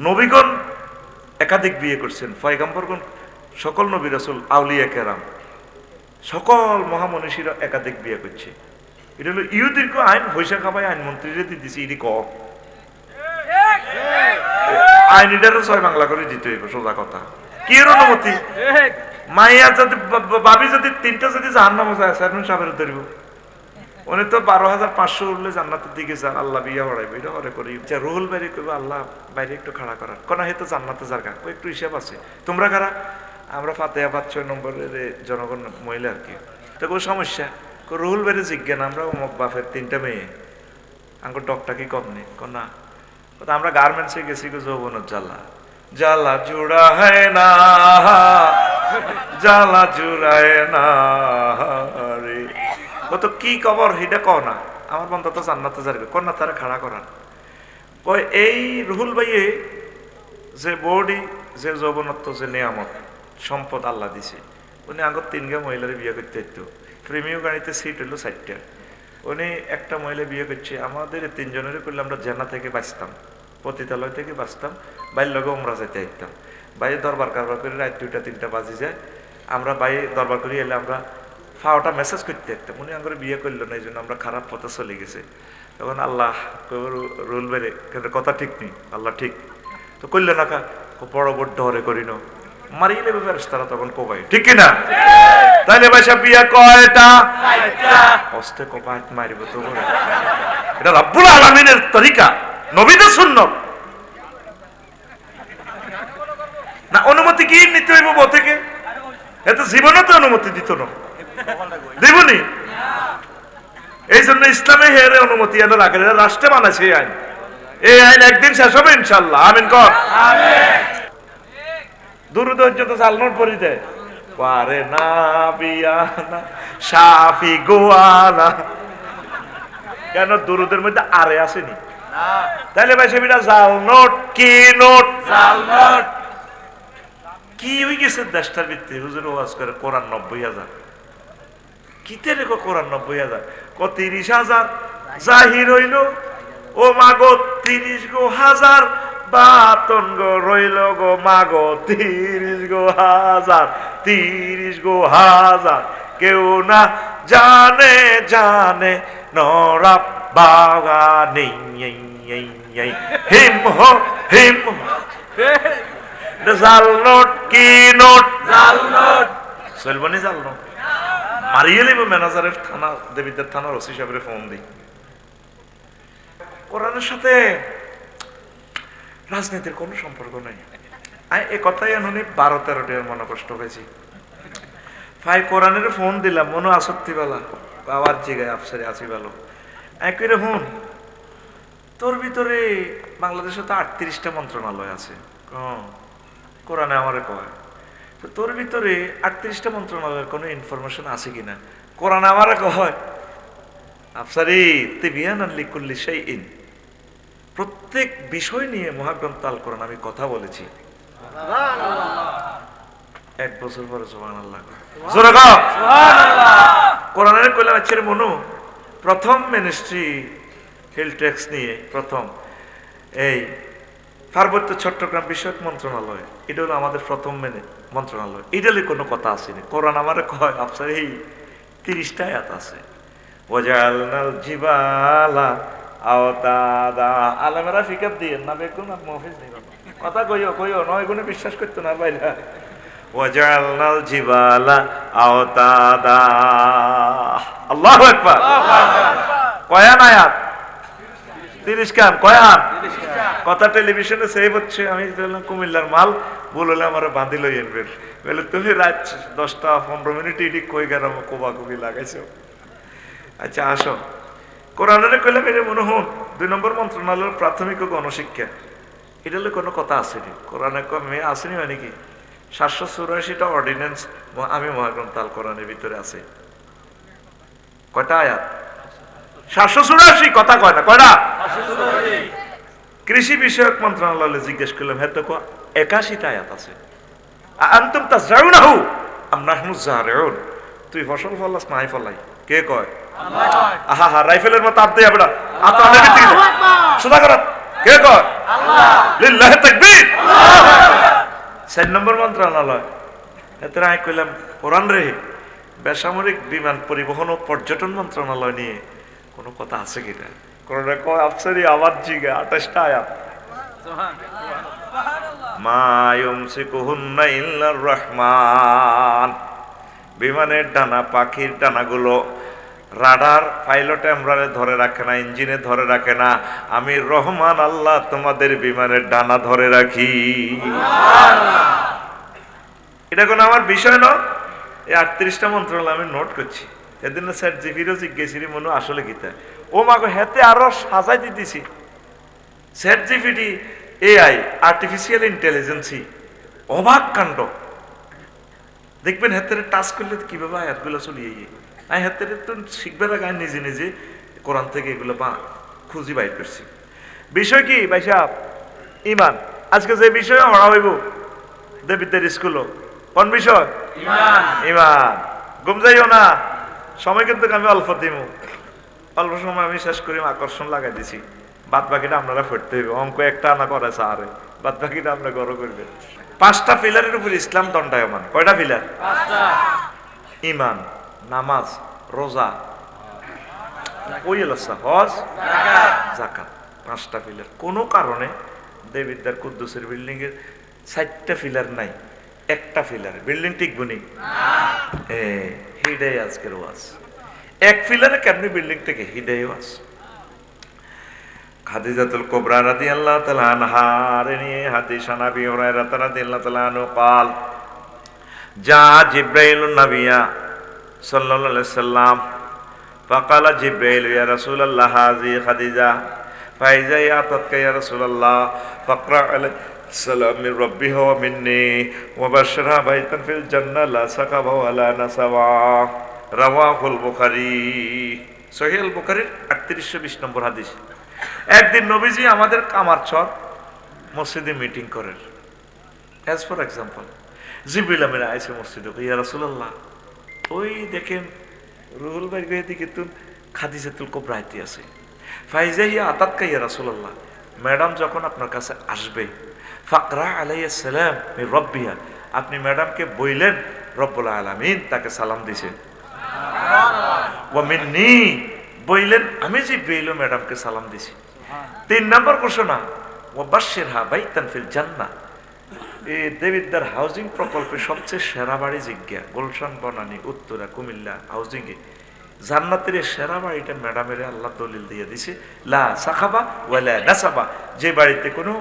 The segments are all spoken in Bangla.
নবীগণ একাধিক বিয়ে করছেন, পয়গম্বরগণ, সকল নবী রাসূল, আউলিয়া কেরাম, সকল মহামনীষীরা একাধিক বিয়ে করছে। এটা হলো ইহুদির আইন, পয়সা খাবাই আইন মন্ত্রীরে দিতেছি, এটি ক আইন, এটারও 6 বাংলা করে দিতে হইব, সোজা কথা। কি এর অনুমতি? মাইয়া যদি ভাবি যদি 3টা যদি জাহান্নামে যায়, চেয়ারম্যান সাহেবের ধরিব, উনি তো 12,500 উঠলে জান্নাতের দিকে যান, আল্লাহ বিয়া বাড়াইবে, এটা করে করি। রুহুল বাইরে করবো, আল্লাহ বাইরে একটু খাড়া করার কোন হেতু জান্নাতে জায়গা একটু হিসাব আছে। তোমরা কারা? আমরা ফাতেহাবাদ 6 নম্বরের জনগণ মহিলা আর কি। তো কোনো সমস্যা? রুহুল বাইরে জিজ্ঞান, আমরা অমুক বাপের 3টা মেয়ে, আঙ্গুর ডকটা কি কম নেই না? আমরা গার্মেন্টসে গেছি, যৌবনের জ্বালা, জ্বালা জুড়া হয় না, জ্বালা জুড়ায় না রে। কত কি খবর হিডা কও না, আমার বন্ধু তো জান্নাতে যাবে, কোন না তারা খাড়া করার। কই এই রুহুল ভাইয়ে যে বডি, যে যৌবনত্ব, যে নিয়ামত, সম্পদ আল্লাহ দিছে, উনি আগত 3 মহিলার বিয়ে করতে হইতো। প্রেমীয় গাড়িতে সিট হইলো 4টা, উনি একটা মহিলা বিয়ে করছে। আমাদের 3 জনের করলে আমরা জেনা থেকে বাঁচতাম, পতিতালয় থেকে বাঁচতাম, বাইর লগে উমরা যেতে আইতাম। বাইরে দরবার কারবার করে রাত 2টা 3টা বাজি যায়, আমরা বাইরে দরবার করি এলে আমরা ফাওটা মেসেজ করতে একদম। উনি আমার বিয়ে করলো না, এই জন্য আমরা খারাপ পথে চলে গেছে। তখন আল্লাহ রুল বেড়ে, কিন্তু কথা ঠিক নেই, আল্লাহ ঠিক তো করলে না, বড় বড় ডরে করি না, মারিলে তারা তখন কোবাই, ঠিক কিনা? তাইলে ভাই সব বিয়া কয়টা? অস্তে কোপায় মারিব তো, এটা রব্বুল আলামিনের তরিকা, নবীদের সুন্নাত না। অনুমতি কি নিতে হইব বউ থেকে? এত জীবনে তো অনুমতি দিত না, দেবনি। এই জন্য ইসলামে হেরে অনুমতি এনে রাখে, রাষ্ট্রে বানাইছে এই আইন। এই আইন একদিন শেষ হবে ইনশাল্লাহ, আমিন কর। দুরুদর্য তো চালনোর পরি দেয়, পারে না বিয়ানা সাফি গোয়ানা, কেন দুরুদের মধ্যে আরে আসেনি? তাহলে ভাই সেটা জাল নোট, কি নোট? জাল নোট। কি হয়ে গেছে দেশটার ভিত্তি? হুজুর ওয়াজ করে কোরআন 90,000, কিতে রেখো কোরআন 90,000, 30,000 জাহির হইল, ও মাগো 30 গো হাজার, বাতন গো রইল গো মাগো 30 গো হাজার, 30 গো হাজার, কেউ না জানে জানে নরাব বাগানে, হিম হো হিম। জাল নোট, কি নোট? জাল নোট। চলবনি জাল নোট? মারিয়ে নেব ম্যানেজারের থানা, দেবীদের থানার ওসি সাহেবের ফোন দিই। কোরআনের সাথে রাজনীতির কোনো সম্পর্ক নেই। এই কথাই এমনি 12-13 মনে কষ্ট হয়েছি। ভাই কোরআনের ফোন দিলাম, মনে আসক্তি বেলা আবার জিগায় আফসারে আছি ভালো একই হুন, তোর ভিতরে বাংলাদেশে তো 38টা মন্ত্রণালয় আছে, কোরআনে আমারে কয়, তো তোর ভিতরে 38টা মন্ত্রণালয়ের কোনো ইনফরমেশন আছে কিনা? কোরআন আমারে কয়, আফসারি তিবিয়ান লিকুল্লি শাইইন, প্রত্যেক বিষয় নিয়ে মহাগ্রন্থ আল কোরআন আমি কথা বলেছি। 1 বছর পরে সুবহানাল্লাহ, জোরে কও সুবহানাল্লাহ। কোরআনের কইলাম আচ্ছা মনু, প্রথম মিনিস্ট্রি হিল ট্যাক্স নিয়ে প্রথম এই পার্বত্য চট্টগ্রাম বিষয়ক মন্ত্রণালয়, এটা হলো আমাদের প্রথম মন্ত্রণালয়। এটালে কোনো কথা আসেনি। কোরআন আমারে কয় আফসার এই 30টা আয়াত আছে, ওয়াজালনাল জিবালা আওতাদা। আলেমেরা ফিকার দিয়ে না, বেগুন আর মফিজ নেই, কথা কইও নয় গুণে বিশ্বাস করতো না বাইরা। ওয়াজালনাল জিবালা আওতাদা, আল্লাহু আকবার। কয়ান আয়াত? 30 কান। কয়ান? কথা টেলিভিশনে সেভ হচ্ছে। আমি কুমিল্লার মাল বললে আমার বাঁধি লই আনবেন, বলে তুমি রাত 10টা-15 মিনিট ইডি কই গেলাম কোবাকুবি লাগাইছো। আচ্ছা আসো, কোরআনের কইলাম এটা মনে হন 2 নম্বর মন্ত্রণালয়ের প্রাথমিক ও গণশিক্ষা, এটা হলে কোনো কথা আসেনি। কোরআনে মেয়ে আসেনি মানে কি? 784টা অর্ডিন্যান্স আমি মহাগ্রন্থ আল কোরআনের ভিতরে আছে। কয়টা আয়াত? 784। কথা কয় না, কয়টা? কৃষি বিষয়ক মন্ত্রণালয়ে জিজ্ঞেস করলাম, হ্যাঁ তো 81টা আয়াত আছে। আনতুম তাজরাউনাহু আম নাহনু যারিউন, তুই ফসল ফলাস নাই ফলাই, কে কয়? আল্লাহ কয়। আহা হা, রাইফেলের মতো আপ দেয়া বড়া আতা নেবে ঠিক সুদা কর, কে কয়? আল্লাহ। লিল্লাহি তাকবীর। 4 নম্বর মন্ত্রণালয়। এতে আমি কইলাম কোরআন রে, বেসামরিক বিমান পরিবহন ও পর্যটন মন্ত্রণালয় নিয়ে কোনো কথা আছে কিনা? কোরআনে কয় আফসারি আবার জিগে 28টা আয়াত। মা ইউমসিকুহুন্না ইল্লার রহমান। বিমানের ডানা, পাখির ডানাগুলো রাডার পাইলট এমরারে ধরে রাখে না, ইঞ্জিনে ধরে রাখে না, আমি রহমান আল্লাহ তোমাদের বিমানের ডানা ধরে রাখি। এটা কোনো আমার বিষয় নয়। এই 38টা মন্ত্রণালয় আমি নোট করছি। এদিন স্যার জিপিরও জিজ্ঞেসি মনে আসলে গীতা ও মাগো হেতে আরো সাজাই দিতেছি। স্যার জিপিটি এআই, আর্টিফিশিয়াল ইন্টেলিজেন্সি, অবাক কাণ্ড। দেখবেন হাতে টাচ করলে কিভাবে আয়াতগুলো চলিয়ে গিয়ে আমি হাতে তো শিখবে না, গায়ে নিজে নিজে কোরআন থেকে এগুলো খুঁজি বাইর করছি। বিষয় কি ভাই সাহেব? ইমান। আজকে যে বিষয়ে পড়া হইব দেবিদ্যার স্কুলও, কোন বিষয়? ইমান। ঘুম যাইও না, সময় কিন্তু আমি অল্প দিব, অল্প সময় আমি শেষ করি, আকর্ষণ লাগাই দিছি। বাদ বাকিটা আপনারা পড়তে হইব। অঙ্ক একটা আনা করে আরে, বাদ বাকিটা আপনারা গড় করবেন। 5টা পিলারের উপর ইসলাম দণ্ডায়মান। কয়টা পিলার? ইমান, নামাজ, রোজা, হজ, যাকাত। 5টা পিলার। কোনো কারণে দেবিদ্যার কুদ্দুসের বিল্ডিং এর 4টা পিলার নাই, একটা পিলার। বিল্ডিং টিকবো নি? হিডাই আজকের ওয়াজ। এক পিলারে কেমনি বিল্ডিং থেকে হিডাই ওয়াজ। খাদিজাতুল কুবরা রাদিয়াল্লাহু তাআলা আনহার নিয়ে হাদিস নবী হুরায়রা রাদিয়াল্লাহু তাআলা আনহু قال جاء جبريل النبي صلى الله عليه وسلم فقال جبريل يا رسول الله هذه خديجة فإذا أتتك يا رسول الله فاقرأ عليه السلام من ربها ومني وبشرها بيتا في الجنة لا سقم ولا نصب رواه البخاري সহিহ আল বুখারীর 3820 নম্বর হাদিস। একদিন নবীজি আমাদের কামারচর মসজিদে মিটিং করেন। অ্যাজ ফর এক্সাম্পল জিবরিল আমিন আইসে মসজিদে, ইয়া রাসূলুল্লাহ ওই দেখেন রুহুল ভাই গিয়ে দিকে তুন খাদিজাতুল কুবরা আইতে আছে। ফাইজা ইয়া আতাতকা ইয়া রাসূলুল্লাহ, ম্যাডাম যখন আপনার কাছে আসবে, ফাকরা আলাইহিস সালাম মির রাব্বিহা, আপনি ম্যাডামকে বইলেন রব্বুল আলামিন তাকে সালাম দিয়েছেন। ওয়া মিন্নি, বইলেন আমি জিবরিল ম্যাডামকে সালাম দিছি। 3 নম্বর ঘোষণা, ওয়া বাশশিরহা বাইতান ফিল জান্নাহ, এই দেবিদ্দার হাউজিং প্রকল্পে সবচেয়ে সেরা বাড়ি জিজ্ঞা গুলশান, বনানী, উত্তরা, কুমিল্লা হাউজিং এ জান্নাতের সেরা বাড়িটা ম্যাডামের আল্লাহ দলিল দিয়ে দিছে। লা সাখাবা ওয়ালা নাসাবা, যে বাড়িতে কোনো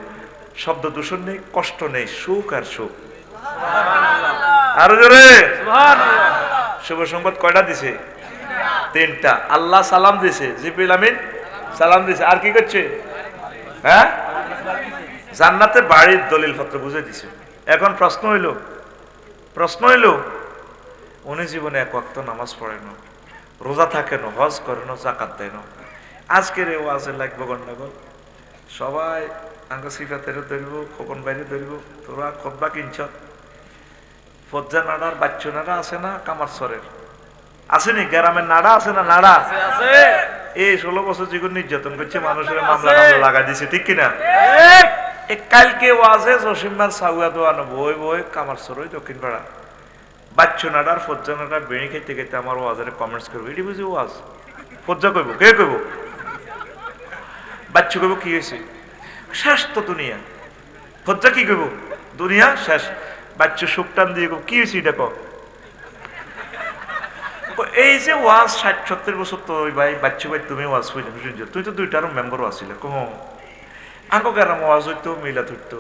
শব্দ দূষণ নেই, কষ্ট নেই, সুখ আর সুখ। আরো জোরে সুবহানাল্লাহ। শুভ সংবাদ কয়টা দিছে? 3টা। আল্লাহ সালাম দিছে, জিবরিল আমিন সালাম দিছে, আর কি করছে? হ্যাঁ, জান্নাতে বাড়ির দলিল পত্র বুঝে দিছে। এখন প্রশ্ন হইল উনি জীবনে এক ওয়াক্ত নামাজ পড়ে না, রোজা থাকে না, হজ করে না, যাকাত দেয় না। আজকের এই ওয়াজে লাগবে গন্ডগোল, সবাই আঙ্গ সিফাতের ধরব, খোকন বাইরে ধরব, তোরা খোদবা কিনছ। ফজ্জা নাড়ার বাচ্চু নাড়া আছে না কামারসরের? আসেনি? গ্রামের নাড়া আছে না? নাড়া এই 16 বছর জীবন নির্যাতন করছে, মানুষের মামলা লাগা দিছে, ঠিক কিনা? কালকে ওয়াজে জসিমার সাউয়া দোয়ানো বই বই কামারসর ওই দক্ষিণ পাড়া বাচ্চু নাড়ার ফজ্জা নাড়া বেড়ি খেতে খেতে আমার ওয়াজের কমেন্টস করবো, এটি বুঝি ওয়াজ? ফজ্জা কইব, কে কইব? বাচ্চু কইব কি হয়েছে? শেষ তো দুনিয়া। ফজ্জা কি কইব? দুনিয়া শেষ। বাচ্চু সুখ টান দিয়ে কি হয়েছে এটা কো? এই যে ওয়াজ 60-70 বছর তো ওই ভাই বাচ্চু ভাই তুমি ওয়াজ হইলে তুই তো 2টারও মেম্বারও আসছিল কম আঙ্গ গ্রাম ওয়াজ হইতো, মিলাদ হইতো,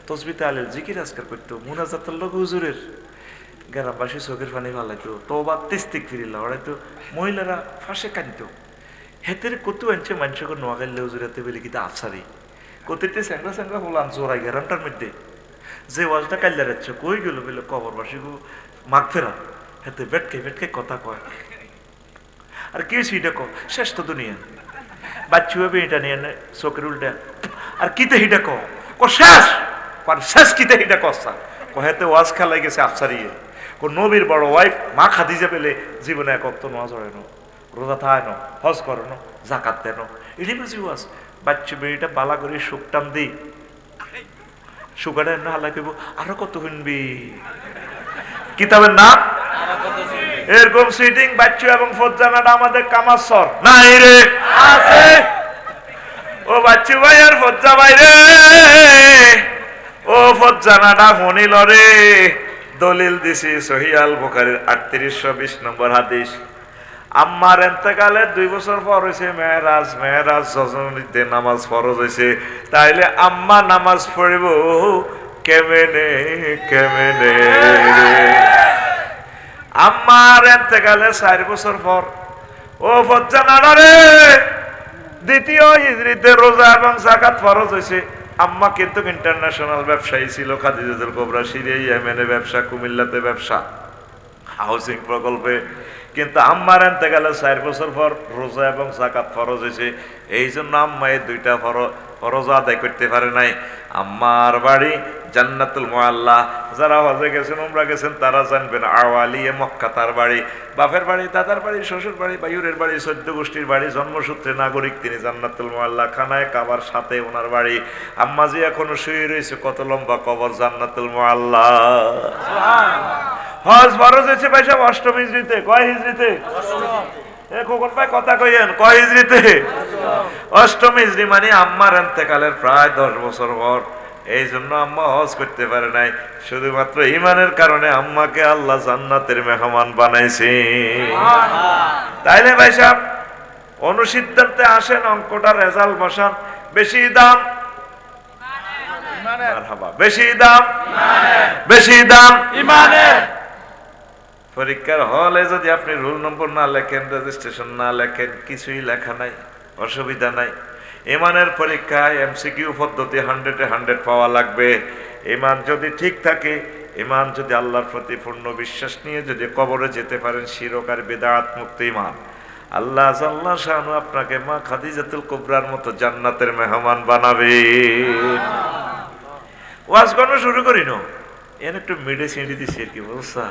তসবিহ তাহলিল জিকির আজকার করতো, মুনাজাতুল লোক হুজুরের, গ্রামবাসী চোখের পানি ফালাইতো, তওবা ইস্তিগফারিল্লাহ ওরাইতো, মহিলারা ফাঁসে কাঁদিতো। হেতের কত আনছে মানুষকে নোয়াখালী হুজুরাতে বলে কিতা আফসারি কতটি স্যাংরা বললাম জোড়াই গ্রামটার মধ্যে যে ওয়াজটা কাল্লা রাখছে কই গেল বলে কবরবাসী মাগ ফেরা হেতে বেটকে কথা কয়। আর কি হয়েছে এটা কো? শেষ তো দুনিয়া। বাচ্চু হবে এটা নিয়ে চোখের উল্টা আর কিতে হিটা কো শেষ শেষ কিতে হিটা কসা হেতে ওয়াজ খেলাই গেছে আফসারিয়ে কো নবীর বড় ওয়াইফ মা খাদিজা পেলে জীবনে এক অক্ত নোয়াজ হয় না, রোজা থায় না, হজ করে না, জাকাত দেয় না, এটি বুঝি ওয়াজ। বাচ্চু বেড়িটা বালা করে সুখ টান দিই সুগারে এমনি হাল্লা কইব আরো কত শুনবি কিতাবের নাম এরকম সিটিং বাচ্চু এবং ফজ্জানাটা আমাদের কামাসর নাই রে আছে ও বাচ্চু ভাই আর ফজ্জা ভাই রে ও ফজ্জানাটা শুনিল রে দলিল দিছি সহিহ আল বুখারীর 3820 নম্বর হাদিস আম্মার এতেকালের 2 বছর পর হয়েছে মেরাজ রজনীতে নামাজ ফরজ হয়েছে তাইলে আম্মা নামাজ পড়িব কেমনে আম্মার এতেকালে 4 বছর পর ও ফজ্জানারা রে দ্বিতীয় হিজরিতে রোজা এবং যাকাত ফরজ হয়েছে আম্মা কিন্তু ইন্টারন্যাশনাল ব্যবসায়ী ছিল খাদিজাতুল কুবরা সিরিয়া ইয়েমেনে ব্যবসা কুমিল্লাতে ব্যবসা হাউসিং প্রকল্পে কিন্তু আম্মার আনতে গেলে 4 বছর পর রোজা এবং যাকাত ফরজ হয়েছে এই জন্য আম্মা এই 2টা ফরজ আদায় করতে পারে নাই আম্মার বাড়ি জান্নাতুল মুআল্লা যারা হজে গেছেন উমরা গেছেন তারা জানবেন আওয়ালিয়ে মক্কা তার বাড়ি বাপের বাড়ি দাদার বাড়ি শ্বশুর বাড়ি বায়ুরের বাড়ি 14 গোষ্ঠীর বাড়ি জন্মসূত্রে নাগরিক তিনি জান্নাতুল মুআল্লা খানায় কাবার সাথে ওনার বাড়ি আম্মা জি এখনো শুয়ে রয়েছে কত লম্বা কবর জান্নাতুল মুআল্লা সুবহানাল্লাহ হজ ফরজ হয়েছে ভাই সাহেব 8ম হিজরিতে কয় হিজরিতে খোকন ভাই কথা কইেন কয় হিজরিতে 8ম হিজরি মানে আম্মার ইন্তেকালের প্রায় 10 বছর পর এই জন্য আম্মা হজ করতে পারে নাই শুধুমাত্র ঈমানের কারণে আম্মাকে আল্লাহ জান্নাতের মেহমান বানাইছে তাইলে ভাই সাহেব অনুসিদ্ধান্তে আসেন অঙ্কটা রেজাল্ট বসান বেশি দাম ইমানের মারহাবা বেশি দাম ইমানের পরীক্ষার হলে যদি আপনি রোল নম্বর না লেখেন রেজিস্ট্রেশন না লেখেন কিছুই লেখা নাই অসুবিধা নাই ঈমানের পরীক্ষায় এমসিকিউ পদ্ধতি 100-এ 100 পাওয়া লাগবে ঈমান যদি ঠিক থাকে ঈমান যদি আল্লাহর প্রতি পূর্ণ বিশ্বাস নিয়ে যদি কবরে যেতে পারেন শিরক আর বিদআত মুক্ত ঈমান আল্লাহ জাল্লা শানু আপনাকে মা খাদিজাতুল কুবরার মতো জান্নাতের মেহমান বানাবে ওয়াজ করানো শুরু করি না এর একটু মেডিসিন দিছি আর কি বুঝছা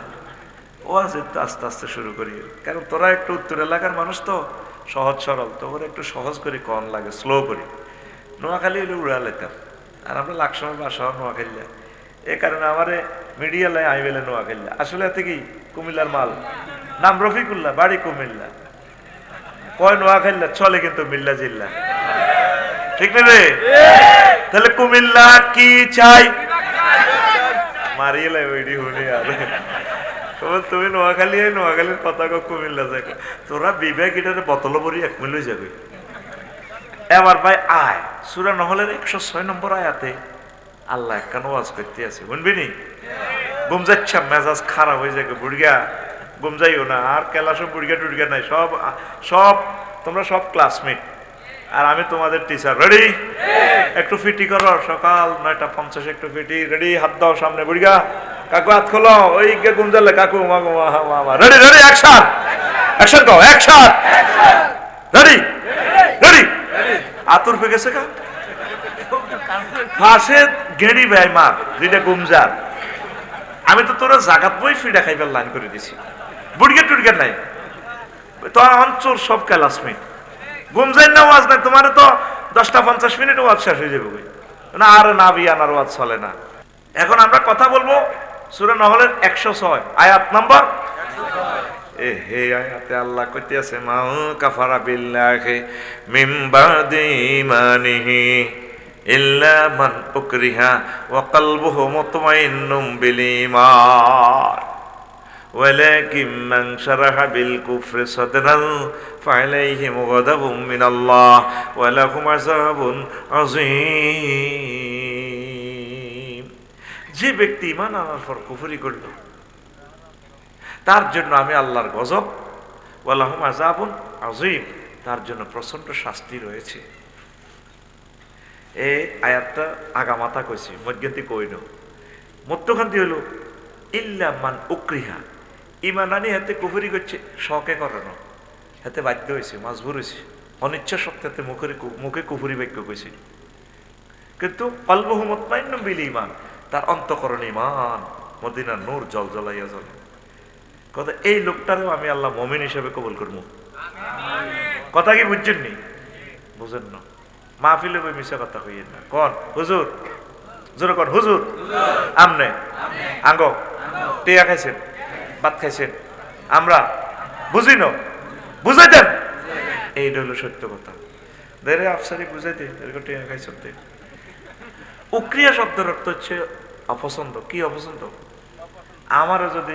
ওয়াজ আস্তে আস্তে শুরু করি কারণ তোরা একটু উত্তর এলাকার মানুষ তো সহজ সরল তো ওরা একটু সহজ করে কম লাগে স্লো করি নোয়াখালী হলে উড়া লেতাম আর আমরা লাকসময় বাসা নোয়াখালী এ কারণে আমারে মিডিয়া লাই আইবেলে নোয়াখালী আসলে এতে কি কুমিল্লার মাল নাম রফিকুল্লাহ বাড়ি কুমিল্লা কয় নোয়াখালী চলে কিন্তু মিল্লা জিল্লা ঠিক নেবে তাহলে কুমিল্লা কি চাই মারিয়ে লাই ওইডি হুনি আর তুমি নোয়াখালীর কথা কুমিল্লা যাই তোরা বিবেক এটারে বোতল ভরি 1 মিল যাবে এবার ভাই আয় সূরা নহলের 106 নম্বর আয়াতে আল্লাহ একখান ওয়াজ করতে আছে শুনবি নি ঘুম যাচ্ছে মেজাজ খারাপ হয়ে যাবে বুড়িয়া ঘুম যাইও না আর ক্লাসও বুড়িয়া টুড়িয়া নাই সব তোমরা সব ক্লাসমেট আর আমি তোমাদের টিচার রেডি একটু ফিটি করো সকাল 9:50 একটু ফিটি রেডি হাত দাও সামনে বুড়িয়া কাকু হাত খোলো ওই গে গুঞ্জালে কাকু মা রেডি অ্যাকশন কও অ্যাকশন রেডি আতুর পে গেছে কা ফাঁসে গেড়ি ভাই মার যেটা গুমজার আমি তো তোরা জাগাত বই ফিডা খাইবার লাইন করে দিছি বুড়িয়া টুড়িয়া নাই তো অঞ্চল সব ক্লাসমেট গুমজাই না ওয়াজ নাই তোমার তো 10-50 মিনিট ওয়াজ শেষ হয়ে যাবে না আর না বিয়ানার ওয়াজ চলে না এখন আমরা কথা বলবো সূরা নহলের 106 আয়াত নাম্বার 106 হে আয়াতে আল্লাহ কইতে আছে মা কাফারা বিল্লাহি মিন বাদি ইমানিহি ইল্লা মান উকরিহা ওয়া কলবুহু মুতমাইন্নুম বিল ঈমান ولكن من شرح بالكفر صدرا فعليهم غضب من الله ولهم عذاب عظيم যে ব্যক্তি ঈমান আনার পর কুফরি করল তার জন্য আমি আল্লাহর গজব ওয়ালাহুম আযাবুন আযীম তার জন্য প্রচন্ড শাস্তি রয়েছে এই আয়াতটা আগামাতা কইছি মধ্যখান্তি কইনো মধ্যখান্তি হলো ইল্লা মান উকরিহা ঈমান আনি হাতে কুফরি করছে শখে করানো হাতে বাধ্য হয়েছে মাজবুর হয়েছে অনিচ্ছা সত্ত্বে মুখে কুফরি বাক্য কইছে কিন্তু কলবুহু মুতমাইন্নুম বিল ঈমান তার অন্তঃকরণ ঈমান মদিনার নূর জ্বলজ্বলাইয়া জ্বলে কথা এই লোকটারও আমি আল্লাহ মুমিন হিসেবে কবুল করব আমিন কথা কি বুঝছেন নি বুঝেন না মাহফিলে বই মিছা কথা কইেন না কোন হুজুর জোরে কর হুজুর আমনে আঙ্গ টিয়া খাইছেন ভাত খাইছেন আমরা বুঝি না বুঝাই দেন এইটা হলো সত্য কথা দেরে আফসারি বুঝাই দে এরকম টিয়া খাইছেন দে উক্রিয়া শব্দের অর্থ হচ্ছে অপছন্দ কি অপছন্দ আমারও যদি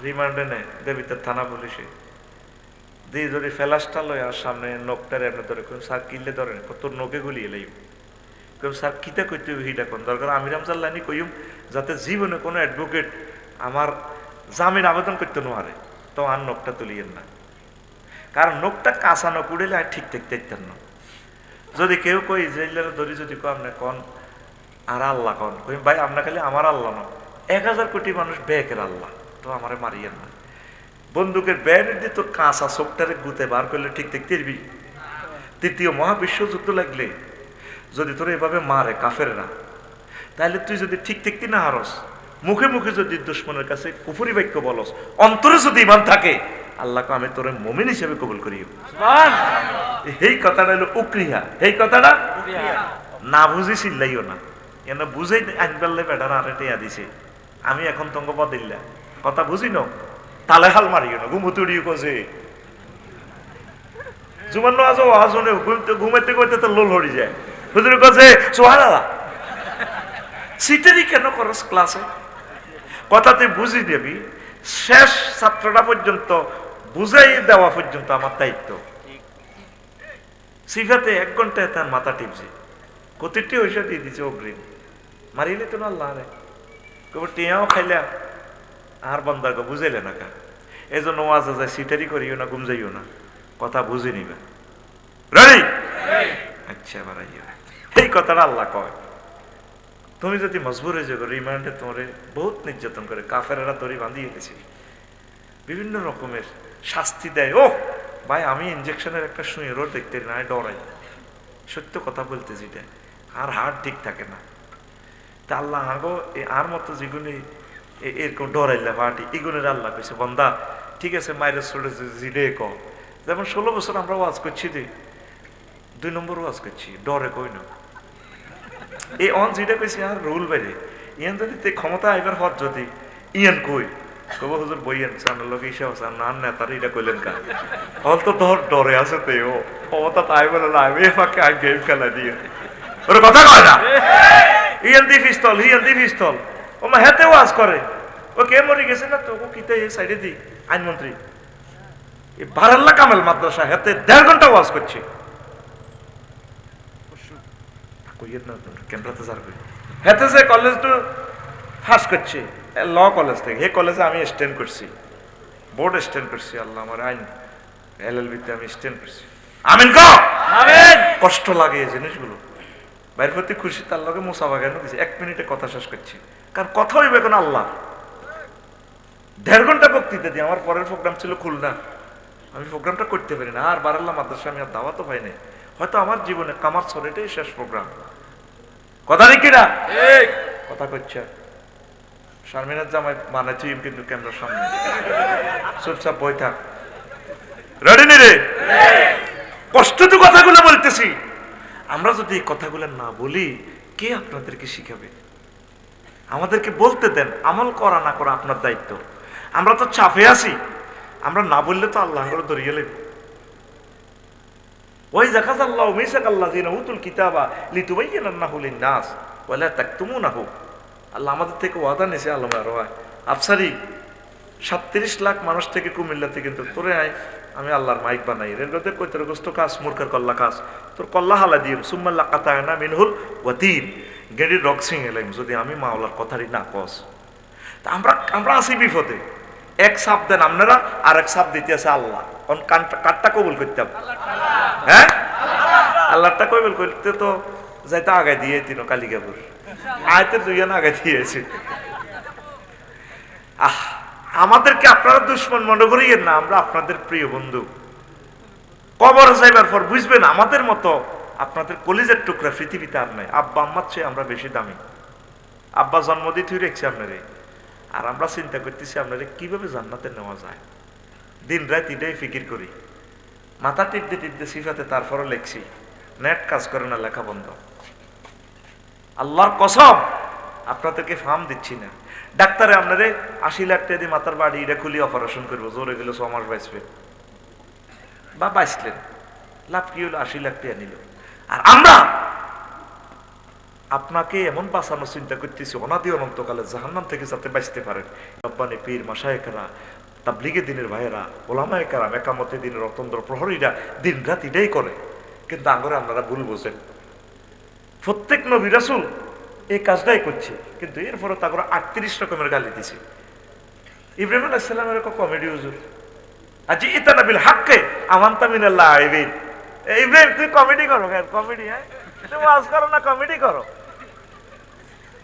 রিমান্ডে নেয় দেবিতার থানা পুলিশে দিয়ে যদি ফেলাসটা লয় আর সামনে নখটারে এমনি ধরে কোন স্যার কিনলে ধরেন তোর নখে গুলিয়ে লাইব কেউ স্যার কিতা কইতে হিটা কোন দরকার আমি রামজাল লাইনি কইম যাতে জীবনে কোনো অ্যাডভোকেট আমার জামিন আবেদন করতে নোয়ারে তো আর নখটা তুলিয়েন না কারণ নখটা কাঁচা নখ উড়েলে আর ঠিক থাকতে ইতেন না যদি কেউ কই জেলার ধরি যদি কো আপনি কন আর আল্লাহ কন কই ভাই আপনার খালি আমার আল্লাহ না 1000 কোটি মানুষ বেকের আল্লাহ তো আমারে মারিয়েন না বন্দুকের ব্যারেট দিয়ে তোর কাঁচা চোখটারে গুতে বার করলে ঠিক দেখতে পারবি তৃতীয় মহাবিশ্বযুদ্ধ লাগলে যদি তোর এভাবে মারে কাফেররা তাহলে তুই যদি ঠিক দেখতে না হারস মুখে মুখে যদি দুশ্মনের কাছে কুফরি বাক্য বলস অন্তরে যদি ইমান থাকে আল্লাহকে আমি তোর মুমিন হিসেবে কবুল করি এই কথাটা হলো উক্রিয়া এই কথাটা না বুঝি চিল্লাইও না এনে বুঝাই আনবাল্লে বেটার আরে টেয়া দিছে আমি এখন তঙ্গ বদিল্লা কথা বুঝি না তালে হাল মারিও না ঘুমুতুড়িও কছে জুমান্ন আজ আজনে ঘুমাইতে করতে তো লোল হরি যায় হুজুর কছে সুবহানাল্লাহ সিটারি কেন করস ক্লাসে কথা তুই বুঝি দেবি শেষ ছাত্রটা পর্যন্ত বুঝাই দেওয়া পর্যন্ত আমার দায়িত্ব সিফাতে 1 ঘন্টায় তার মাথা টিপছে কতিটি ওইসব দিয়ে দিছে অগ্রিম মারিলে তো না আল্লাহ রে কবে টিয়াও খাইলা আর বন্দাকে বুঝাইলে না কা এই জন্য ওয়াজে যায় সিটারি করিও না ঘুম যাইও না কথা বুঝে নিবে রেডি আচ্ছা বাড়াইও এই কথাটা আল্লাহ কয় তুমি যদি মজবুর হয়ে যাবে রিমান্ডে তোমারে বহুত নির্যাতন করে কাফেরেরা তরি বাঁধিয়ে গেছে বিভিন্ন রকমের শাস্তি দেয় ও ভাই আমি ইনজেকশনের একটা সুইরও দেখতে না ডরাই সত্য কথা বলতে যেটা আর হার্ট ঠিক থাকে না তা আল্লাহ আগো আর মতো যেগুলি এরকম ডরাইলে পার্টি এগুলোর আল্লাহ কইছে বন্দা ঠিক আছে মায়ের ছোটে জিডে ক যেমন 16 বছর আমরা ওয়াজ করছি যে 2 নম্বর ওয়াজ করছি ডরে কই না এই অন জিডে কইছি আর রুল বাইরে ইয়ান যদি তে ক্ষমতা আইবার হত যদি ইয়ান কই কব হুজুর বইয়েন সামনে লোক হিসাব আছে না নেতার এটা কইলেন কা হল তো তোর ডরে আছে তে ও ক্ষমতা তাই বলে না আমি ফাঁকে আগে গেম খেলা দিয়ে ওর কথা কয় না ইয়ান দি পিস্তল ও মা হেতে ওয়াজ করে ও কে মরে গেছে না তো ও কিতে এই সাইডে দি আইনমন্ত্রী এই বারাল্লা কামেল মাদ্রাসা হেতে 1.5 ঘন্টা ওয়াজ করছে কইয়ের না ক্যামেরাতে যার কই হেতে যে কলেজ তো ফাঁস করছে ল কলেজ থেকে এই কলেজে আমি স্ট্যান্ড করছি বোর্ড স্ট্যান্ড করছি আল্লাহ আমার আইন এলএলবিতে আমি স্ট্যান্ড করছি আমিন কও আমিন কষ্ট লাগে এই জিনিসগুলো বাইরের প্রতি খুশি তার লগে মুসাফা কেন দিছে 1 মিনিটে কথা শেষ করছি কারণ কথা হইবে এখন আল্লাহ 1.5 ঘন্টা বক্তৃতা দিই আমার পরের প্রোগ্রাম ছিল খুলনা আমি প্রোগ্রামটা করতে পারি না আর বারাল্লা মাদ্রাসা আমি আর দাওয়াতও পাই নাই হয়তো আমার জীবনে কামার ছড়েটাই শেষ প্রোগ্রাম কথা নাকি না কথা করছে শারমিনার জামাই মানে তুই কিন্তু ক্যামেরার সামনে চুপচাপ বই থাক রেডি নি রে কষ্ট তো কথাগুলো বলতেছি আমরা যদি এই কথাগুলো না বলি কে আপনাদেরকে শিখাবে আমাদেরকে বলতে দেন আমল করা না করা আপনার দায়িত্ব আমরা তো চাপে আছি আমরা না বললে তো আল্লাহ করে ধরিয়ে নেব ওই জাকাজাল্লাহু মিসাকাল্লাযিনা উতুল কিতাবা লিতুবাইয়িনান্নাহু লিন-নাস ওয়া লা তাকতুমুনাহু আল্লাহ আমাদের থেকে ওয়াদা নিয়েছে আল্লাহ রয় আফসারি 37 লাখ মানুষ থেকে কুমিল্লাতে কিন্তু তোরে আমি আল্লাহর মাইক বানাই রেলগতে কইতর গোস্ত কাজ মুরকার কল্লা কাজ তোর কল্লা হালা দিম সুম্মাল্লা কাতায়না মিনহুল ওয়াতিন গেডি রক্সিং এলাইম যদি আমি মাওলার কথারই না কস তা আমরা আসি বিপদে এক সাপ দেন আপনারা আর এক সাপ দিতে আছে আল্লাহ কোন কাটটা কবুল করতে হ্যাঁ আল্লাহটা কবুল করতে তো যাইতে আগে দিয়ে তিনো কালিকাপুর আয়তে দুইজন আগে দিয়েছে আমাদেরকে আপনারা দুশ্মন মনে করিয়েন না আমরা আপনাদের প্রিয় বন্ধু কবর যাইবার পর বুঝবেন আমাদের মতো আপনাদের কলিজের টুকরা পৃথিবীতে আর নাই আব্বা আম্মার চেয়ে আমরা বেশি দামি আব্বা জন্ম দিয়ে রেখেছি আপনারে আর আমরা চিন্তা করতেছি আপনারে কিভাবে জান্নাতে নেওয়া যায় দিন রাত এটাই ফিকির করি মাথা টিপতে টিপতে সিফাতে তারপরও লেখছি নেট কাজ করে না লেখা বন্ধ আল্লাহর কসম আপনাদেরকে ফার্ম দিচ্ছি না। ডাক্তারে আপনারে 80 লাখ টাকা দিয়ে মাথার বাড়ি এটা খুলি অপারেশন করবো, জোরে গেলে 6 মাস বাঁচবেন বা বাঁচলেন, লাভ কি হলো? 80 লাখ টাকা নিল। আর আমরা আপনাকে এমন বাঁচানোর চিন্তা করতেছি অনাদি অনন্তকালে জাহান্নাম থেকে যাতে বাঁচতে পারেন। রব্বানি পীর মাশায়েখরা, তাবলীগে দিনের ভাইয়েরা, ওলামায়ে কেরাম, একামতে দিনের অতন্দ্র প্রহরীরা দিন রাত এটাই করে, কিন্তু আঙ্গরে আপনারা ভুল বোঝেন। প্রত্যেক নবী রাসূল এই কাজটাই করছে, কিন্তু এরপরে তারপরে 38 রকমের গালি দিছে। ইব্রাহিম আলাইহিস সালামের একটা কমেডি হুজুর, আজি ইতানা বিল হাক্কে আমানতা মিনাল্লাহ আইবিন। ইব্রাহিম তুই কমেডি করো কেন? কমেডি, হ্যাঁ তুমি ওয়াজ করো না, কমেডি করো।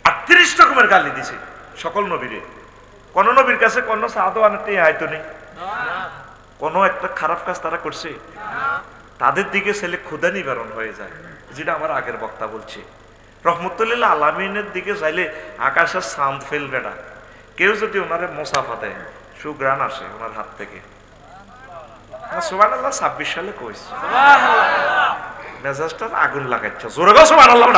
38 রকমের গালি দিছে সকল নবীরে। কোন নবীর কাছে কোন সাহাদা আনতে আইতো নেই, কোন একটা খারাপ কাজ তারা করছে? তাদের দিকে ছেলে ক্ষুধা নিবারণ হয়ে যায়, যেটা আমার আগের বক্তা বলছে। রহমতুল্লিল আলামিনের দিকে চাইলে আকাশের চাঁদ ফেলবে না। কেউ যদি ওনারে মোসাফা দেয়, সুগ্রাণ আসে ওনার হাত থেকে। সুবহানাল্লাহ 26 সালে কইছে, মেজাজটা আগুন লাগাচ্ছে, জোরে গো সুবহানাল্লাহ।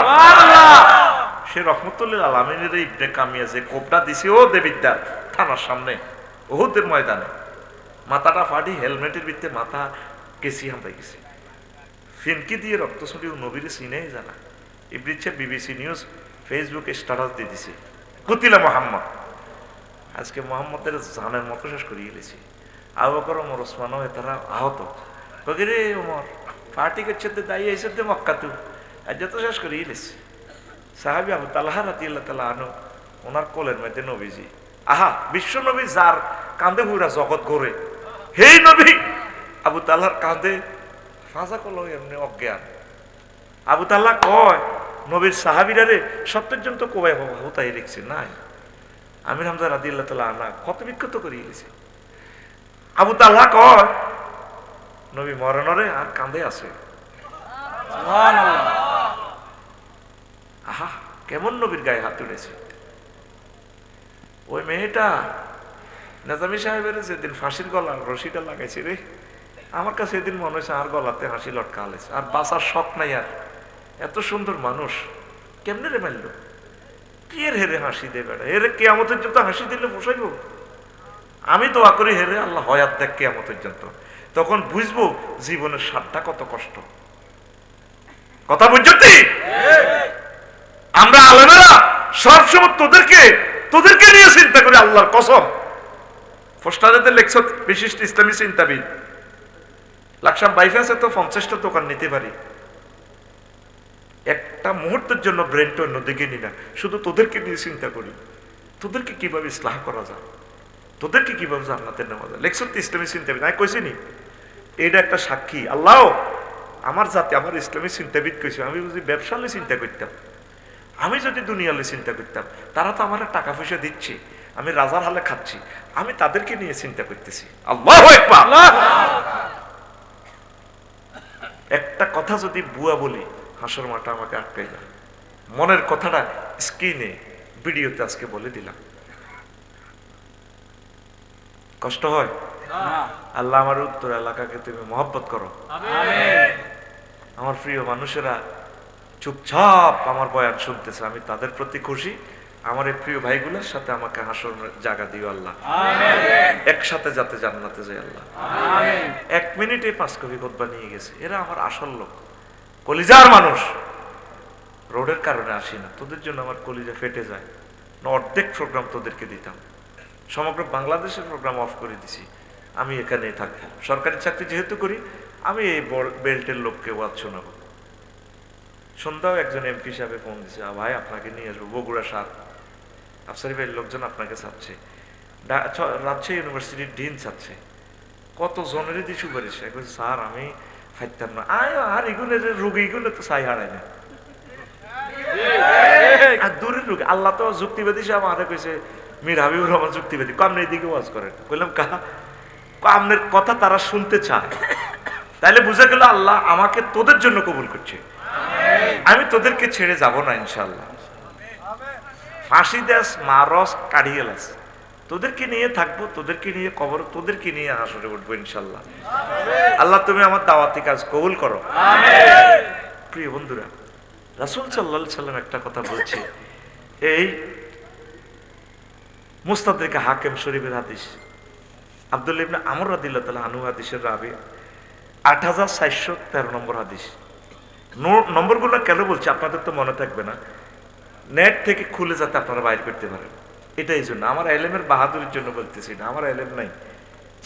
সে রহমতুল্লিল আলামিনের ইবনে কামিয়া যে কোপটা দিছে ও দেবিদ্দার থানার সামনে উহুদের ময়দানে, মাথাটা ফাটি, হেলমেটের ভিতরে মাথা কেসি হামতে গেছে, ফিনকি দিয়ে রক্ত ছড়িয়ে নবীরে চিনেই জানা। ইবরিচ্ছে বিবিসি নিউজ ফেসবুকে স্ট্যাটাস দিয়ে দিছে, কুতিলা মোহাম্মদ। আজকে মোহাম্মদের জানের মতো শেষ করিয়ে গেছি। আবু বকর, ওমর, ওসমান তারা আহত। কই রে ওমর, পার্টি করছে তো দাঁড়িয়ে এসে তো মক্কা তু, আর যত শেষ করিয়ে গেছি। সাহাবী আবু তালহা রাদিয়াল্লাহু তাআলা আনহু, ওনার কোলের মধ্যে নবীজি। আহা, বিশ্ব নবী যার কাঁধে পুরা জগৎ গড়ে, হেই নবী আবু তালহার কাঁধে ফাঁসা করলো এমনি অজ্ঞান। আবু তাল্লাহ কয়, নবীর সাহাবীরা রে সত্যজন তো কোবাই হুতাই রেখছে নাই। আমির হামজা রাদিয়াল্লাহু তাআলা আনহু কত বিক্ষত করিয়ে গেছে। আবু তাল্লাহ কয়, নবী মরণরে আর কাঁধে আছে। আহা, কেমন নবীর গায়ে হাত তুলেছে। ওই মেয়েটা নেজামি সাহেবের যেদিন ফাঁসির গলা রশিটা লাগাইছে রে, আমার কাছে এদিন মনে হয়েছে আর গলাতে হাসি লটকা হলেছে, আর বাঁচার শখ নাই। আর এত সুন্দর মানুষ কেমনে রে মারল? কি এর হেরে হাসি দেবে না? এরে কিয়ামতের জন্য হাসি দিলে বসাইব? আমি দোয়া করি হেরে আল্লাহ হয়াত দেখ কিয়ামতের জন্য, তখন বুঝবো জীবনের স্বাদটা কত কষ্ট। কথা বুঝছি? আমরা আলেমেরা সবসময় তোদেরকে নিয়ে চিন্তা করি, আল্লাহর কসম। পোস্টারেতে লেখছ বিশিষ্ট ইসলামী চিন্তাবিদ লাকসাম বাইফাসে তো 50টা দোকান নিতে পারি, একটা মুহূর্তের জন্য ব্রেনটা অন্যদিকে নি না, শুধু তোদেরকে নিয়ে চিন্তা করি, তোদেরকে কিভাবে ইসলাহ করা যায়, তোদেরকে কিভাবে জান্নাতে নেওয়া যায়। লেখছ তো ইসলামী চিন্তাবিদ, আমি কইছি নি এটা একটা সাক্ষী। আল্লাহ আমার জাতি, আমার ইসলামী চিন্তাবিদ কইছে, আমি বুঝি ব্যবসা নিয়ে চিন্তা করতাম, আমি যদি দুনিয়ালে চিন্তা করতাম, তারা তো আমার টাকা পয়সা দিচ্ছে, আমি রাজার হালে খাচ্ছি, আমি তাদেরকে নিয়ে চিন্তা করতেছি। আল্লাহু আকবার। একটা কথা যদি বুয়া বলি, হাসর মাটা আমাকে আটকাই না। মনের কথাটা স্ক্রিনে ভিডিওতে আজকে বলে দিলাম, কষ্ট হয়? আল্লাহ আমার উত্তর এলাকাকে তুমি মহব্বত করো। আমার প্রিয় মানুষেরা চুপচাপ আমার বয়ান শুনতেছে, আমি তাদের প্রতি খুশি। আমার এই প্রিয় ভাইগুলোর সাথে আমাকে হাসর জায়গা দিও আল্লাহ, একসাথে যাতে জান্নাতে যাই আল্লাহ। 1 মিনিটে 5 কপি খুতবা নিয়ে গেছে। এরা আমার আসল লোক, কলিজার মানুষ। রোডের কারণে আসি না, তোদের জন্য আমার কলিজা ফেটে যায় না। অর্ধেক প্রোগ্রাম তোদেরকে দিতাম, সমগ্র বাংলাদেশের প্রোগ্রাম অফ করে দিছি। আমি এখানেই থাকবো, সরকারি চাকরি যেহেতু করি, আমি এই বেল্টের লোককে ওয়াজ শোনাবো। সন্ধ্যাও একজন এমপি সাহেব ফোন দিছে, ভাই আপনাকে নিয়ে আসবো বগুড়া 7, আফসারি ভাইয়ের লোকজন আপনাকে চাচ্ছে, রাজশাহী ইউনিভার্সিটির ডিন চাচ্ছে। কত জনেরই দিয়ে সুপারিশ। এখন স্যার আমি খাইতাম না, আর এগুলো রুগীগুলো তো চাই হারায় না, আর দূরের রুগী। আল্লাহ তো যুক্তিবাদী সাহেব আমারে কইছে, মীর হাবিবুর রহমান যুক্তিবাদী, আপনি এদিকে ওয়াজ করেন। বললাম আপনার কথা তারা শুনতে চায়, তাইলে বুঝে গেল আল্লাহ আমাকে তোদের জন্য কবুল করছে। আমি তোদেরকে ছেড়ে যাব না ইনশাল্লাহ। ফাঁসি দেশ, মারস, কাড়িয়ে লাস, তোদেরকে নিয়ে থাকবো, তোদেরকে নিয়ে কবর, তোদেরকে নিয়ে হাসরে উঠবো ইনশাল্লাহ। আল্লাহ তুমি আমার দাওয়াতি কাজ কবুল করো। প্রিয় বন্ধুরা, রাসূল সাল্লাল্লাহু আলাইহি সাল্লাম একটা কথা বলছে, এই মুস্তাদরিক হাকিম শরীফের হাদিস, আব্দুল্লাহ ইবনে আমর রাদিয়াল্লাহু তাআলা আনহু হাদিসের রাবি, 8413 নম্বর হাদিস। নম্বরগুলো কেন বলছি আপনাদের তো মনে থাকবে না, নেট থেকে খুলে যাতে আপনারা বাইর করতে পারেন, এটাই জন্য। আমার এলেমের বাহাদুরির জন্য বলতেছি না, আমার এলেম নাই,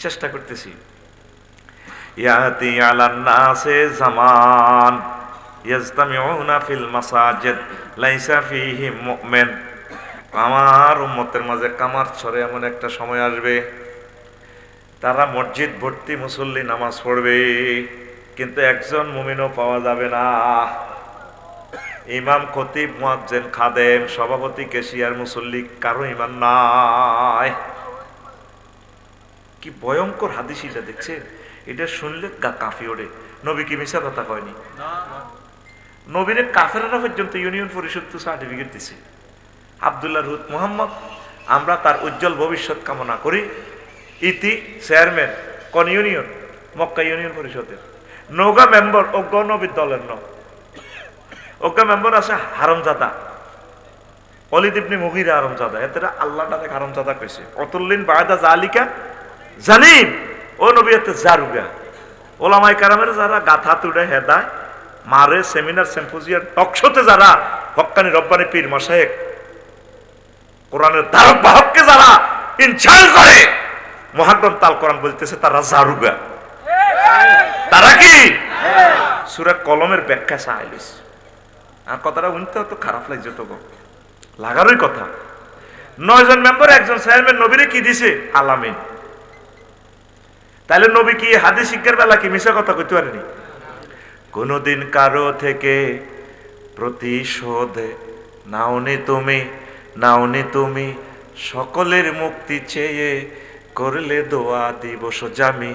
চেষ্টা করতেছি। ইয়াতি আলান নাসে জামান ইয়াজতামিউনা ফিল মাসাজিদ লাইসা ফীহিম মুমিন। আমার উম্মতের মাঝে কামার ছড়ে এমন একটা সময় আসবে, তারা মসজিদ ভর্তি মুসল্লি নামাজ পড়বে, কিন্তু একজন মুমিনও পাওয়া যাবে না। ইমাম, খতিব, মুয়াজ্জিন, খাদেম, সভাপতি, ক্যাশিয়ার, মুসল্লি কারো ইমান নাই। কি ভয়ঙ্কর হাদিস এটা, দেখছেন? এটা শুনলে কাঁপি ওঠে। নবী কি মিশা কথা কয়নি? নবীরে কাফেররা পর্যন্ত ইউনিয়ন পরিষদ তো সার্টিফিকেট দিছে। আব্দুল্লাহ রুদ মুহাম্মদ, আমরা তার উজ্জ্বল ভবিষ্যৎ কামনা করি। ইতি চেয়ারম্যান কোন ইউনিয়ন? মক্কা ইউনিয়ন পরিষদের। নৌকা মেম্বার অজ্ঞ নবীর দলের অজ্ঞ মেম্বার আছে হারামজাদা, ওয়ালিদ ইবনে মুগীরা হারামজাদা। এতটা আল্লাহ তাকে হারামজাদা কইছে। অতুল্লিন বায়দা জালিকা জানিন, ও নবী এতে জারুগা। ওলামায়ে কেরামের যারা গাথা তুড়ে হেদায় মারে, সেমিনার সিম্পোজিয়াম টকশোতে যারা হক্কানি রব্বানি পীর মাশায়েখ কোরআনের ধারক বাহককে যারা ইনচার্জ করে, মহাগ্রন্থ আল কোরআন বলতেছে তারা জারুগা। তারা কি সূরা কলমের ব্যাখ্যা চাইলিস? আর কথাটা শুনতে তো খারাপ লাগছে, তো লাগারই কথা। 9 জন মেম্বার, একজন চেয়ারম্যান। নবীরে কি দিছে? আলামিন। তাহলে নবী কি হাদিস শিক্ষার বেলা কি মিশা কথা কইতে পারেনি? কোনদিন কারো থেকে প্রতিশোধ নাওনি তুমি সকলের মুক্তি চেয়ে করলে দোয়া দিবস জামি,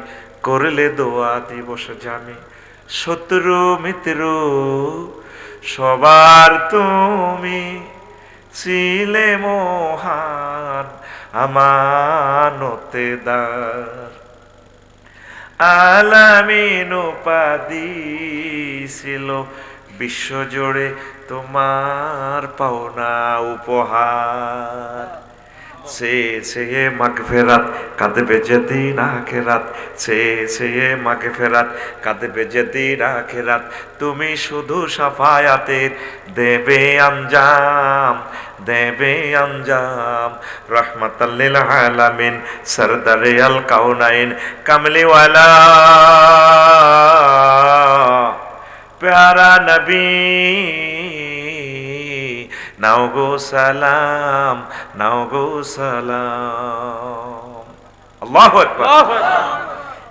করলে দোয়া দিবস জামি। শত্রু মিত্র সবার তুমি ছিলে মহান আমানতেদার। আলামিন উপাধি ছিল বিশ্বজুড়ে তোমার পাওনা উপহার। সে মাগফিরাত কাঁদবে যেদিন আখিরাত, সে মাগফিরাত কাঁদবে যেদিন আখিরাত। তুমি শুধু শাফায়াতের দেবে আঞ্জাম। রাহমাতাল লিল আলামিন, সরদারে আল কাউনাইন, কামলিওয়ালা প্যারা নবী, নাও গো সালাম। আল্লাহু আকবার।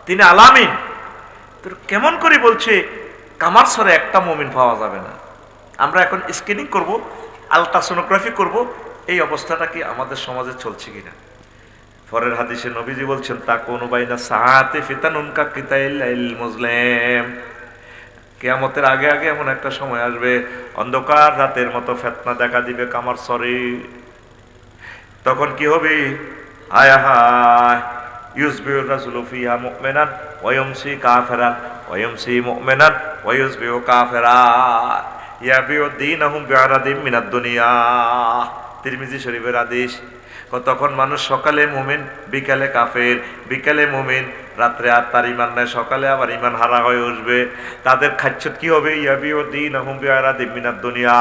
তিনি আলামিন। তোর কেমন করে বলছে কামার সরে একটা মুমিন পাওয়া যাবে না। আমরা এখন স্ক্রিনিং করব, আলট্রাসোনোগ্রাফি করব, এই অবস্থাটা কি আমাদের সমাজে চলছে কিনা। পরের হাদিসে নবীজি বলছেন, তাকুনু বাইনা সাআতি ফিতানুন কা কিতাইল মুসলিম। কিয়ামতের আগে আগে এমন একটা সময় আসবে, অন্ধকার রাতের মতো ফিতনা দেখা দিবে কামার সরে। তখন কি হবে? হায় হায়, ইউসবিউ রাসূলু ফিহা মুমিনান ওয়া ইউমসি কাফিরান ওয়া ইউমসি মুমিনান ওয়া ইউসবিউ কাফিরান ইয়াবিউ দীনাহুম বিআরাদিম মিনাদ দুনিয়া। তিরমিজি শরীফের হাদিস। তখন মানুষ সকালে মুমিন, বিকালে কাফের, বিকালে মুমিন, রাত্রে আর তার ইমান নাই, সকালে আবার ইমান হারা হয়ে উঠবে। তাদের খাচ্ছত কি হবে? ইয়াবিউ দীনাহুম বিআরাদিম মিনাদ দুনিয়া।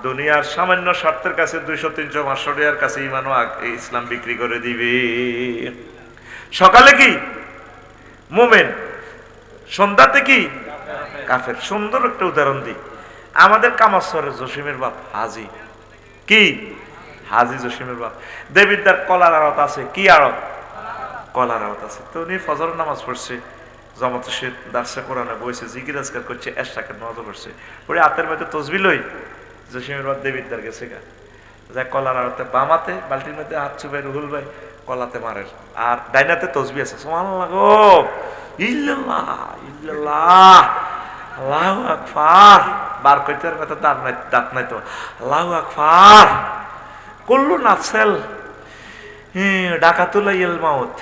দুনিয়ার সামান্য স্বার্থের কাছে 200, 300, 500 টাকার কাছে ইমানও ইসলাম বিক্রি করে দিবে। সকালে কি মুমিন, সন্ধ্যাতে কি কাফের। সুন্দর একটা উদাহরণ দিই। আমাদের কামারচরের জসিমের বাপ হাজি, কি হাজি জসিমের বাপ দেবিদ্দার কলার আড়ত আছে। কি আড়ত? কলার আড়ত আছে। তো উনি ফজর নামাজ পড়ছে, জমাতে সে দার্সা কোরআনে বইছে, জিকির আজকার করছে, এশরাকের নামাজ পড়ছে। পরে হাতের মধ্যে তসবিহ লই জসিমের বাপ দেবিদ্দার গেছে গা, যায় কলার আড়তে বামাতে বালতির মধ্যে হাত চুবাই রুহুল ভাই কলাতে মারের, আর ডাইনাতে তসবিহ আছে। সুবহানাল্লাহ গো, ইল্লাল্লাহ ইল্লাল্লাহ, আল্লাহু আকবার। বার কইতে আর কথা দাঁত নাই তো। আল্লাহু আকবার। কুল্লু নাফসেল ডাকাতুল মাউত,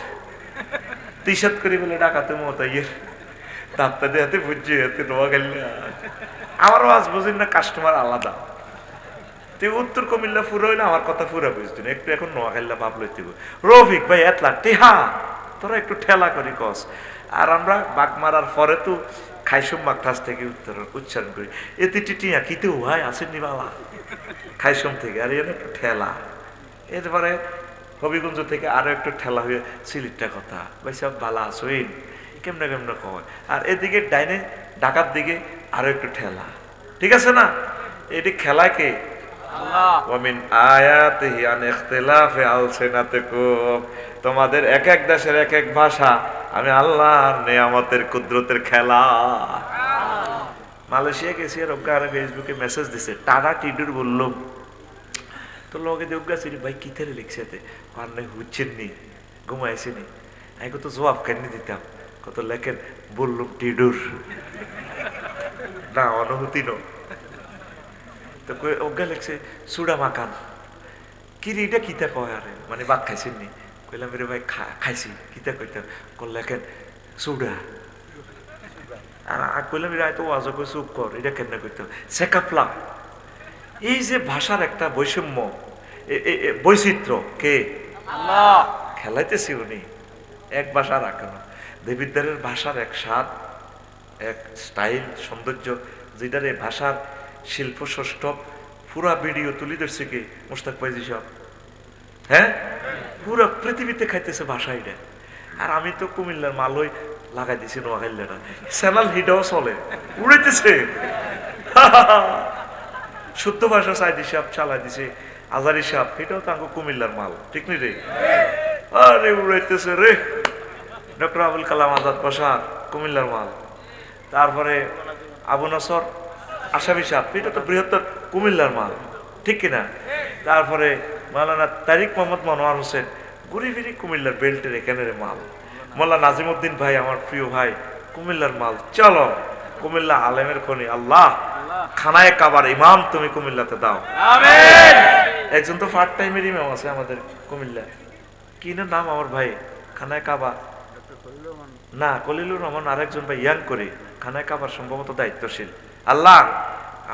তিসাত করি বলে ডাকাতে মত আইয়ের দাঁতটা দেহাতে বুঝছে হাতে নোয়া গেল। আমারও আজ বুঝি না, কাস্টমার আলাদা। তুই উত্তর কুমিল্লা ফুরা হইলে আমার কথা ফুরা বুঝতি না, একটু এখন নোয়াখাইল্লা ভাব লইতে রফিক ভাই এতলা টেহা তোরা একটু ঠেলা করি কস। আর আমরা বাঘ মারার পরে তো খাইসুম মাকঠাস থেকে উচ্চারণ করি এতে টিটিয়া কিতে ভাই আসেননি বাবা খাইসুম থেকে, আর এর একটু ঠেলা। এরপরে হবিগঞ্জ থেকে আরো একটু ঠেলা হয়ে সিলিটটা কথা ভাই সব বালা আসইন কেমনে কেমনে কয়। আর এদিকে ডাইনে ঢাকার দিকে আরো একটু ঠেলা, ঠিক আছে না? এটি খেলায় কে? ওয়ামিন আয়াতিহি আন ইখতিলাফি আলসিনাতিকুম, তোমাদের এক এক দেশের এক এক ভাষা আমি আল্লাহর নিয়ামতের কুদরতের খেলা। মালয়েশিয়া গেছি আর ওখানে ফেসবুকে মেসেজ দিছে টাটা টিডুর বললাম তো লগে দেবগা ছিল ভাই কি থেকে লিখছে আর নাই হচ্ছেন নি ঘুমাইছেনি আমি কত জবাব কেন দিতাম কত লেখেন বললাম টিডুর না অনুভূতি ন তো ওগা লিখছে সুডা মাকান কি রে এটা কিতা কয় আরে মানে ভাত খাইছেন নি কইলাম রে ভাই খাইছি কিতা কইতাম কল লেখেন সুডা আর কইলাম রে তো ওয়াজ কই চুপ কর এটা কেন কইতাম সেকাফলা। এই যে ভাষার একটা বৈষম্য বৈচিত্র্য কে? আল্লাহ খেলাইতেছি উনি এক ভাষা রাখেন দেবিদ্বারের ভাষার এক স্বাদ এক স্টাইল সৌন্দর্য যেটার এই ভাষার শিল্প সৌষ্ঠব পুরা ভিডিও তুলি ধরছে কে? মোস্তাক ফাইজি সব, হ্যাঁ পুরা পৃথিবীতে খাইতেছে ভাষা এটা। আর আমি তো কুমিল্লার মালই লাগাই দিছি নোয়াখাইলাটা চ্যানেল হিটাও চলে উড়াইতেছে শুদ্ধ ভাষা সাইদি সাহেব চালাই দিছে আজারি সাহেব এটাও তো আমাকে কুমিল্লার মাল, ঠিক নি রে? আরে উড়াইতেছে রে ডক্টর আবুল কালাম আজাদ বসার কুমিল্লার মাল। তারপরে আবু নসর আসামি সাহেব এটা তো বৃহত্তর কুমিল্লার মাল, ঠিক কিনা? তারপরে মাওলানা তারিক মোহাম্মদ মনোয়ার হোসেন ঘুরি ফিরি কুমিল্লার বেল্টের এখানের মাল। মোল্লা নাজিমউদ্দিন ভাই আমার প্রিয় ভাই কুমিল্লার মাল। চলো কুমিল্লা আলেমের খনি আল্লাহ খানায় কাবার ইমাম তুমি কুমিল্লাতে দাও আমিন। একজন তো পার্ট টাইমের ইমাম আছে আমাদের কুমিল্লা, কি না নাম আমার ভাই খানায় কাবা না কলিলুর রহমান, আরেকজন ভাই ইয়াং করে খানায় কাবার সম্ভবত দায়িত্বশীল। আল্লাহ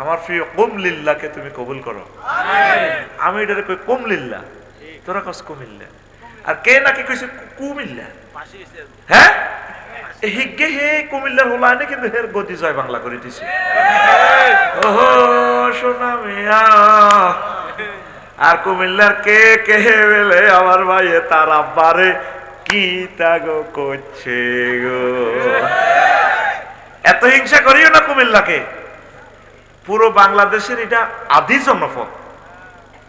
আমার প্রিয় কুমলিল্লাহকে তুমি কবুল করো আমি এটারে কই কুমলিল্লাহ তোরা কস কুমিল্লা আর কে নাকি কইছে কুমিল্লা, হ্যাঁ হিগে হে কুমিল্লার হলা না কিন্তু হের গতি জয় বাংলা করে দিছে। ওহো সোনা মিয়া আর কুমিল্লার কে কে বলে আমার ভাই তার আব্বারে কি তাগো করছে গো। এত হিংসা করিও না কুমিল্লাকে, পুরো বাংলাদেশের এটা আদি জনপদ।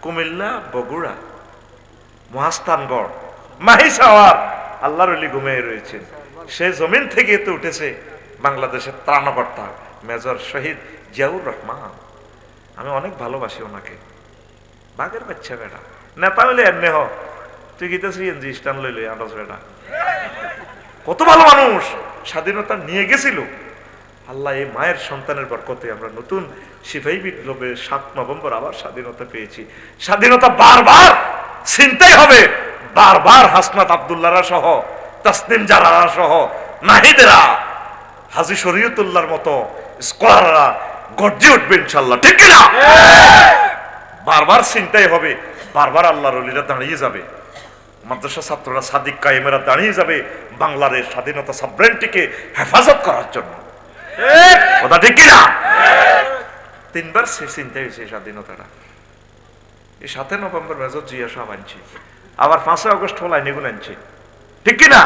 কুমিল্লা, বগুড়া, মহাস্থানগড়, মাহিসাওয়ার আল্লাহর ওলি ঘুমিয়ে রয়েছেন। সে জমিন থেকে তো উঠেছে বাংলাদেশের ত্রাণকর্তা মেজর শহীদ জিয়াউর রহমান। আমি অনেক ভালোবাসি ওনাকে, বাঘের বাচ্চা বেটা নেতা হইলে এমনি হ তুই গীতা সিএনজি স্টান লইলে আন্দাজ বেটা কত ভালো মানুষ স্বাধীনতা নিয়ে গেছিল। আল্লাহ এই মায়ের সন্তানের বরকতে আমরা নতুন সিপাহী বিপ্লবে 7 নভেম্বর আবার স্বাধীনতা পেয়েছি। স্বাধীনতা বারবার চিন্তাই হবে, বারবার হাসনাত আব্দুল্লাহরা সহ তাসনিম জারারা সহ নাহিদেরা হাজী শরীয়তুল্লাহর মতো স্কলাররা গর্জে উঠবে ইনশাআল্লাহ, ঠিক কিনা? বারবার চিন্তাই হবে, বারবার আল্লাহর ওলিরা দাঁড়িয়ে যাবে, মাদ্রাসা ছাত্ররা সাদিক কায়েমেরা দাঁড়িয়ে যাবে বাংলার স্বাধীনতা সাবরেন্টিকে হেফাজত করার জন্য, কথা ঠিক কিনা? 3 বার সে চিন্তা হয়েছে স্বাধীনতাটা। এই 7 নভেম্বর মেজর জিয়া সাহেব আনছে, আবার 5 আগস্ট হলাই নিগুন আনছে, ঠিক কিনা?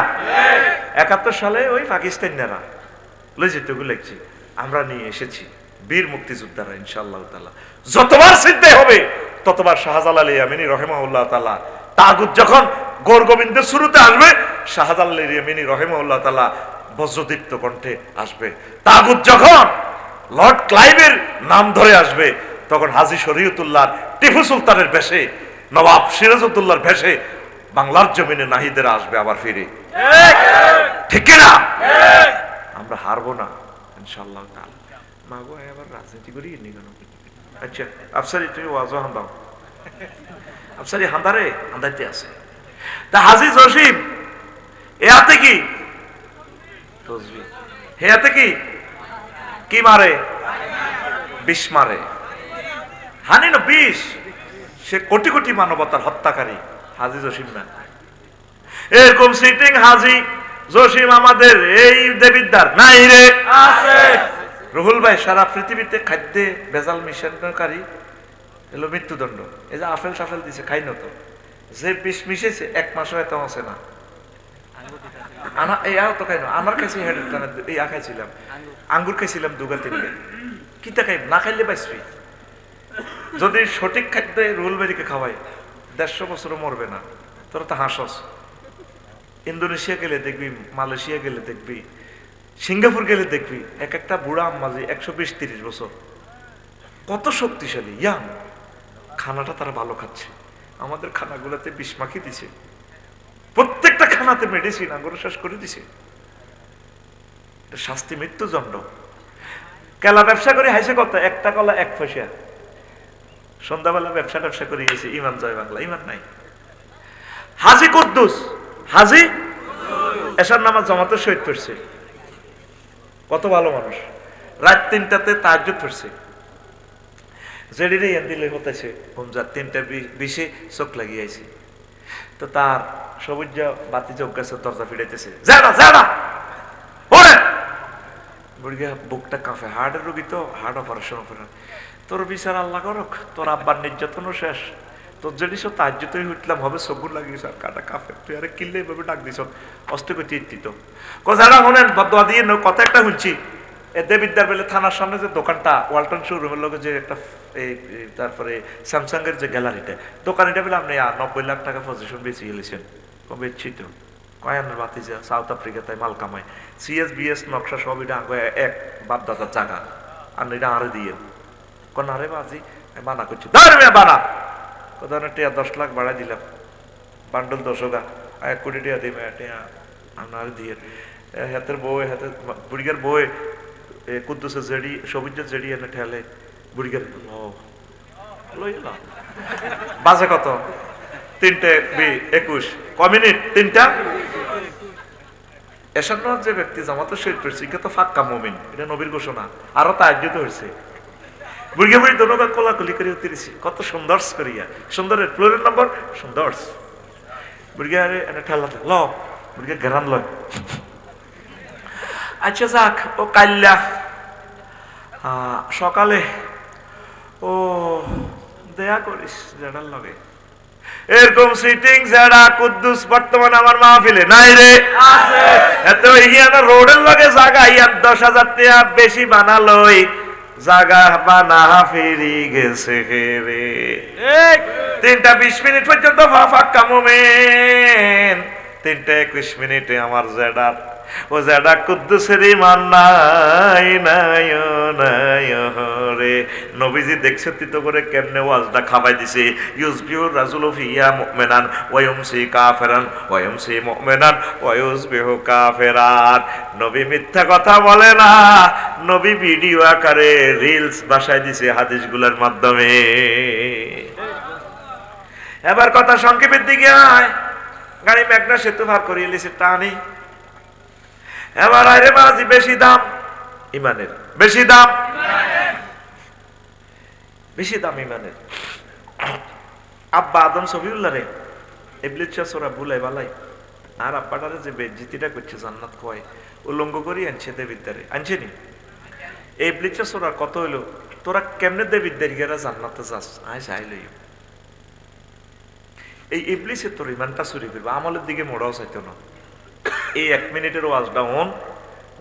71 সালে ওই পাকিস্তানিরা লই যেতে লিখছি আমরা নিয়ে এসেছি বীর মুক্তিযোদ্ধারা ইনশাআল্লাহ তাআলা। যতবার চিন্তা হবে ততবার শাহজালাল ইয়ামিনী রহিমাহুল্লাহ তাআলা তাগুত যখন গৌর গোবিন্দের শুরুতে আসবে শাহজালাল ইয়ামিনী রহিমাহুল্লাহ তাআলা বজ্রদীপ্ত কণ্ঠে আসবে। তাগুত যখন লর্ড ক্লাইভের নাম ধরে আসবে তখন হাজী শরীয়তুল্লাহ টিপু সুলতানের ভেষে নবাব সিরাজউদ্দৌলার ভেষে বাংলার জমিনে নাহিদেরা আসবে আবার ফিরে, ঠিক না? আমরা হারবো না ইনশাআল্লাহ তাআলা। মাগো আবার রাজনীতি করি নি কেন? আচ্ছা আফসারি তুমি ওয়াজও হান্দাও, আফসারি হান্দারে হান্দাইতে আছে তা হাজী জসিম এ হাতে কি তসবি, হে হাতে কি কি মারে? বিষ মারে, হানি না বিষ সে কোটি কোটি মানবতার হত্যাকারী হাজী জসিম না। এরকম সিটিং হাজী জসিম আমাদের এই দেবিদ্দার নাই রে, আছে। রুহুল ভাই সারা পৃথিবীতে খাদ্যে ভেজাল মিশনকারী এলো মৃত্যুদণ্ড। এই যে আপেল সাফেল দিছে খাই না তো, যে বিষ মিশেছে 1 মাসও এত আছে না। আমার কাছে খাইছিলাম আঙ্গুর খাইছিলাম 2-3 কিতা খাই না খাইলে বাঁচবি। যদি সঠিক খাদ্য রুহুল ভাইকে খাওয়াই 150 বছরও মরবে না। তোরা তো হাসস। ইন্দোনেশিয়া গেলে দেখবি, মালয়েশিয়া গেলে দেখবি, সিঙ্গাপুর গেলে দেখবি এক একটা বুড়া আম্মাজি 120-30 বছর, কত শক্তিশালী ইয়াং। খানাটা তারা ভালো খাচ্ছে। আমাদের খানাগুলোতে বিষ মাখিয়ে দিছে, প্রত্যেকটা খানাতে মেডিসিন আঙ্গুর শেষ করে দিছে। শাস্তি মৃত্যুদণ্ড। কেলা ব্যবসা করে হাইছে কত, একটা কলা 1 পয়সা। সন্ধ্যাবেলা ব্যবসা করে গেছে, ইমান জয় বাংলা, ইমান নাই। হাজী কুদ্দুস, হাজী এশার নামাজ জামাতে শহীদ পড়ছে, কত ভালো মানুষ। রাত 3টাতে তাহাজ্জুদ পড়ছে, জেডিরে দিলে হতেছে হুমজার 3:20 চোখ লাগিয়েছে। তো তার সবুজ বাতি চোখ গেছে, দরজা ফিরাইতেছে, যারা যারা ওরে বুড়িয়া বুকটা কাঁপে। হার্টের রোগী তো, হার্ট অপারেশন করে। তোর বিচার আল্লাহ করক, তোর আব্বার নির্যাতনও শেষ। তোর যদি সব তাহাজ্জুদেই উঠলাম হবে, সবুর লাগিয়েছ আর কাটা কাফে, তুই আরে কিনলে এভাবে ডাক দিছ অস্ত করতে ইত্তিত যারা শোনেন বদয়া দিয়ে কথা একটা শুনছি। এ দেবিদ্যার বেলে থানার সামনে যে দোকানটা, ওয়ালটন শোরুমের লগে যে একটা তারপরে স্যামসাং এর যে গ্যালারিটা, দোকানিটা বলে আপনি 90 লাখ টাকা পজিশন বেশি গেলেছেন। বেচছি তো কয়ানের বাতি যা সাউথ আফ্রিকাতে মাল কামায়, CSBS নকশা সব এটা এক বাপদাদার জায়গা, আর এটা আরে দিয়ে কোন আরে বাজি মানা করছি বানা কোথাও 10 লাখ বাড়াই দিলাম, বান্ডল 10 1 কোটি টাকা দিই আপনার দিয়ে। হাতের বই, হাতে বুড়িগার বই কুদ্দুসের জেডি, সবুজের জেডি এনে ঠেলে বুড়িগার বাজে কত 3:21 মিনিট 3টা। এসব যে ব্যক্তি জামাতে শহীদ পড়ছে তো ফাক্কা মুমিন, এটা নবীর ঘোষণা। আরো তাহাজ্জুদ হয়েছে, বুড়িয়া বুড়ি দোনোটা কোলাকুলি করে উঠতেছি, কত সুন্দর করিয়া। সুন্দরের প্লুরাল নম্বর সুন্দর। বুড়িয়া এনে ঠেলা ল, বুড়িয়া ঘেরান লয়। আচ্ছা যাক, ও কাল্লা সকালে ও দেয়া করিস জেডার লগে এরকম সিটিং জেডা কুদ্দুস বর্তমানে আমার মাহফিলে নাই রে, আছে। এত ইহিয়ানা রোডের লগে জায়গা ইয়ার 10,000 টাকা বেশি বানালই, জায়গা বানা ফিরি গেছে রে। 3:20 পর্যন্ত ফাঁকা মোমেন, 3:21 আমার জেডার, ও জেডা কুদ্দুসের ইমান নাই নাই নাই রে। নবীজি দেখছে তো করে কেমনে ওয়াজটা খাবাই দিছে। ইউসবিহুর রাজুলু ফিয়া মুমিনান ওয়া ইউমসি কাফিরান ওয়া ইউমসি মুমিনান ওয়া ইউসবিহু কাফিরান। নবী মিথ্যা কথা বলে না, নবী ভিডিও আকারে রিলস বাসায় দিছে হাদিসগুলোর মাধ্যমে। এবার কথা সংক্ষেপের দিকে আয়। গাড়ি মেঘনা সেতু পার করিয়ে লিছে টানি। এবার আরে বাজি বেশি দাম ইমানের, বেশি দাম, বেশি দাম ইমানের। আব্বা আদম সফিউল্লাহ রে ইবলিস সোরা বুলাই বালাই আর আব্বাটারে যে বেজ্জিতিটা করছে জান্নাত খোয়াই উলঙ্গ করি আনছে দেবিদ্দারে, আনছে নি? এই ইবলিস সোরা কত হইলো, তোরা কেমনে দেবিদ্দারি গেরা জান্নাতে যাস, আয় চাই লই। এই ইবলিসে তোর ইমানটা চুরি করবে, আমলের দিকে মোড়াও চাইতো না। এই 1 মিনিটের ওয়াজটা হন,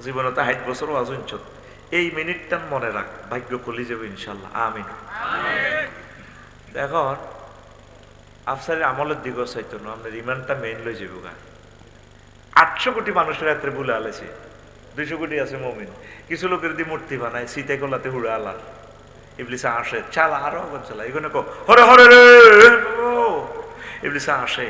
জীবনে তো 60 বছর ওয়াজ হইছ, এই মিনিটটা মনে রাখ, ভাগ্য খুলি যাবে ইনশাল্লাহ, আমিন। এখন আফসারের আমলের দিকেও চাইতো না, আপনার ইমানটা মেইন লই যাবো গা। 800 কোটি মানুষের হাতে ভুলে আলেছে, 200 কোটি আছে মমিন। কিছু লোকের দিয়ে মূর্তি বানায়, শীতে গলাতে হুড়ে আলার। ইবলিসে আসে, চালা আরো চালা, এখানে কো হরে হরে রে, ইবলিসে আসে,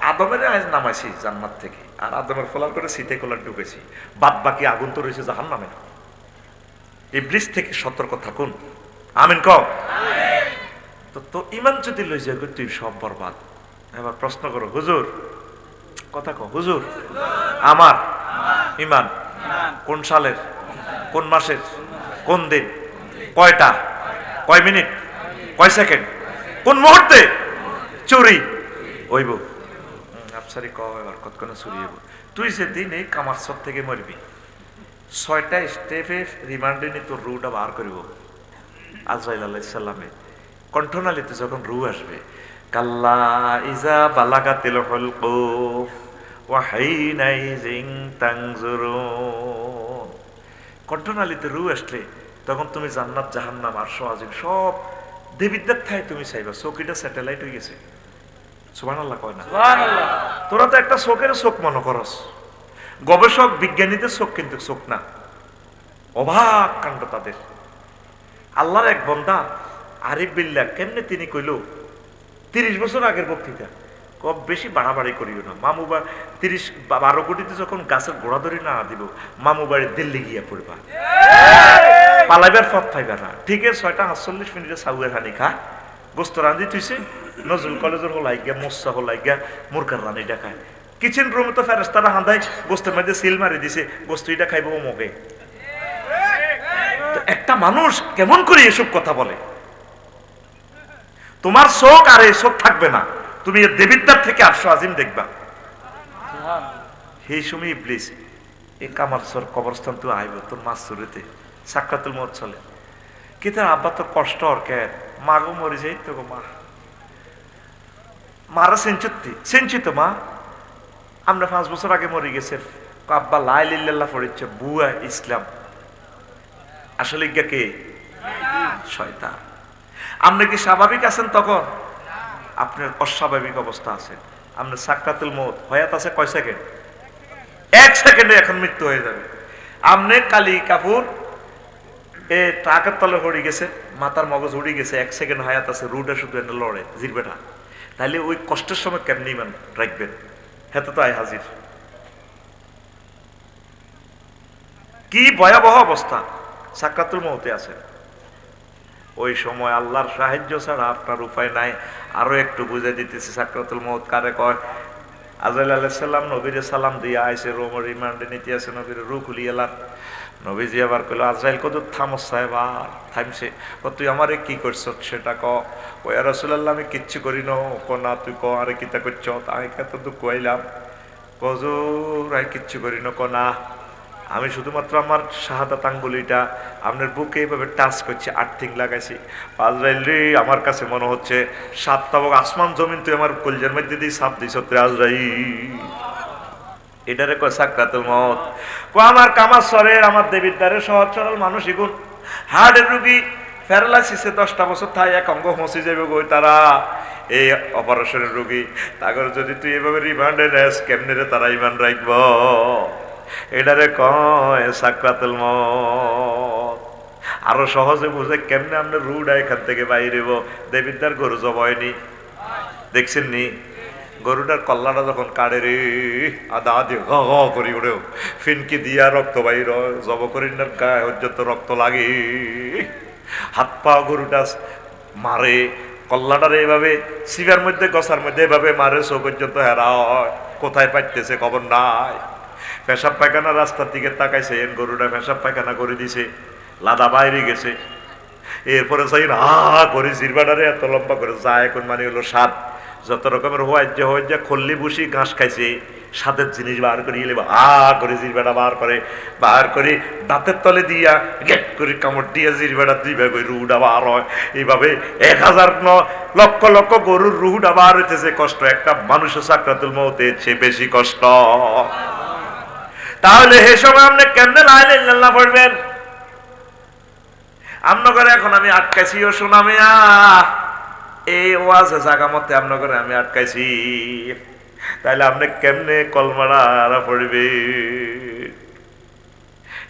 আদমের আজ নামাইছি জান্নাত থেকে, আর আদমের ফলার করে শীতে কলার ঢুকেছি, বাদ বাকি আগুন তো রয়েছে জাহান্নামে। ইবলিস থেকে সতর্ক থাকুন, আমিন কও। তো ইমান যদি লই যায় তুই সব বরবাদ। এবার প্রশ্ন করো, হুজুর কথা কও, হুজুর আমার ইমান কোন সালের, কোন মাসের, কোন দিন, কয়টা, কয় মিনিট, কয় সেকেন্ড, কোন মুহূর্তে চুরি হইব। আফসারি কয় এবার কতক্ষণ চুরি হইব। তুই যেদিন এই কামারসর থেকে মরবি 6টা স্টেপে রিমান্ডে নিয়ে তোর রুটা বার করিব। আজরাইল আলাইহিস সালামে কণ্ঠনালীতে যখন রু আসবে, কাল্লা ইজা বালাগাতিল হুলকুম ওয়া হাইনাইজিন তানজুরুন। কণ্ঠনালীতে রু আসলে তখন তুমি জান্নাত জাহান্নাম আরশ আজিম সব দেবিদ্যার ঠায় তুমি চাইবা। চৌকিটা স্যাটেলাইট হয়ে গেছে। সুবহানাল্লাহ কয় না? সুবহানাল্লাহ। তোরা তো একটা চোখের চোখ মনে করস, গবেষক বিজ্ঞানীদের চোখ কিন্তু চোখ না। অবাক কাণ্ড তাদের। আল্লাহর এক বান্দা আরিফ বিল্লাহ কেমনে তিনি কইল 30 বছর আগের বক্তৃতা, কব বেশি বাড়াবাড়ি করিও না। মামুবা 12 কোটিতে যখন গাছের গোড়া ধরে না দিব, মামু বাড়ি দিল্লি গিয়া পড়বা, পালাইবার পথ পাইবা না। ঠিক আছে 6টা 48 মিনিটে সাউয়ের হানি খা, গোস্ত রান্ধি থুইছে, নজরুল কলেজের হলাই গিয়া, মোসা হলাই গিয়া, মুরকার রানি ডাকায়। কিচেন রুমে তো ফেরেশতারা হাঁদায়, গোস্তের মধ্যে সিল মারি দিছে, গোস্ত এটা খাইব মগে। একটা মানুষ কেমন করে এসব কথা বলে? তোমার চোখ আর এই চোখ থাকবে না, তুমি এর দেবিদ্যার থেকে আরশ আজিম দেখবা। সেই সময় ইবলিস এই কামারসর কবরস্থান তুই আইব তোর মাছ চুরিতে, সাকরাতুল মউত চলে। কি তার আব্বা তো কষ্ট আর কে, মা গো মরে যাই তো গো, মা মারা সেঞ্চুতি তো মা, আমরা 5 বছর আগে মরে গেছে। আব্বা লা ইলাহা ইল্লাল্লাহ পড়িচ্ছে, বুয়া ইসলাম। আসলে কে শয়তান। আপনি কি স্বাভাবিক আছেন তখন? আপনার অস্বাভাবিক অবস্থা আছে। আপনার সাকরাতুল মউত হয়াত আছে কয় সেকেন্ড? 1 সেকেন্ডে এখন মৃত্যু হয়ে যাবে। আপনি কালি কাপুর এ ট্রাকের তলে পড়ে গেছে, মাথার মগজ উড়ে গেছে, 1 সেকেন্ড হায়াত আছে, রুডে শুধু এটা লড়ে জিরবে না। তাহলে ওই কষ্টের সময় কেমনি ইমান রাখবেন? হেতে তো আয় হাজির। কি ভয়াবহ অবস্থা সাকরাতুল মউতে আছে। ওই সময় আল্লাহর সাহায্য ছাড়া আপনার উপায় নাই। আরো একটু বুঝে দিতেছি সাকরাতুল মউত কারে কয়। আজরাইল আলাইহিস সালাম নবীরে সালাম দিয়া আইছে, রোম রিমান্ডে নিতে আছে, নবীর রূহ খুলিয়েলাম। নবীজি আবার কইল, আজরাইল কত থামস সাহেব, আর থামছে। তুই আমারে কি করছ সেটা ক। ও ইয়া রাসূলুল্লাহ আমি কিচ্ছু করি না। ক না তুই ক আরে কিতা করছ? আমি কত তো কইলাম, হুজুর আমি কিচ্ছু করি না। ক না, আমি শুধুমাত্র আমার শাহাদাত আঙ্গুলিটা আপনার বুকে এইভাবে টাচ করছি, আর্থিং লাগাইছি। আজরাইল রে, আমার কাছে মনে হচ্ছে 7 তাবক আসমান জমিন তুই আমার কলজের মধ্যে দিয়ে সাপ দিছ রে আজরাইল। এটারে কয় সাকরাতুল মউত। আমার কামারসরের, আমার দেবিদ্বারের সহজ সরল মানুষ ইগুন হার্টের রুগী প্যারালাইসিসে 10টা বছর থাই এক অঙ্গ মসি যাবে গই তারা, এই অপারেশনের রুগী। তাগর যদি তুই এভাবে রিমান্ডে নেস, কেমনে রে তারা ইমান রাখব? এটারে কয় সাকরাতুল মউত। আরো সহজে বুঝে কেমনে আমরা রুডা এখান থেকে বাইরেব। দেবিদ্বার গরু জবাইনি, দেখছেন নি? গরুটার কল্লাটা যখন কাড়ে রে, আদা দিয়ে ঘ ঘ করি ওরেও ফিনকি দিয়া রক্ত বাইর, জব করিনার গায়ে হজ্জত রক্ত লাগে, হাত পা গরুটা মারে, কল্লাটারে এভাবে শিবের মধ্যে গছার মধ্যে এভাবে মারে, চোখ পর্যন্ত হেরা হয়, কোথায় পাইতেছে খবর নাই। পেশাব পায়খানা রাস্তার দিকে তাকাইছে, গরুটা পেশাব পায়খানা করে দিছে, লাদা বাইরে গেছে। এরপরে চাই হা করে জিরবাটারে এত লম্বা করে যায়, এখন মানে হলো স্বাদ। যত রকমের হওয়া খল্লি বসি ঘাস খাইছে, স্বাদের জিনিস বার করে এলে করে জিরবাটা বার করে দাঁতের তলে দিয়া গেট করে কামড় দিয়া জিরবাটা দিবে, রুহুটা বার হয়। এইভাবে 1000 লক্ষ লক্ষ গরুর রুহুটা বার হইতেছে। কষ্ট একটা মানুষের সাকরাতুল মউতের চেয়ে বেশি কষ্ট। তাহলে হে সময় আপনি কেমনে লা ইলাহা ইল্লাল্লাহ পড়বেন? আমনগরে এখন আমি আটকাইছি ও সোনামিয়া, এই ওয়াজে জায়গা মতে আমনগরে আমি আটকাইছি। তাইলে আপনি কেমনে কলমারা পড়বে?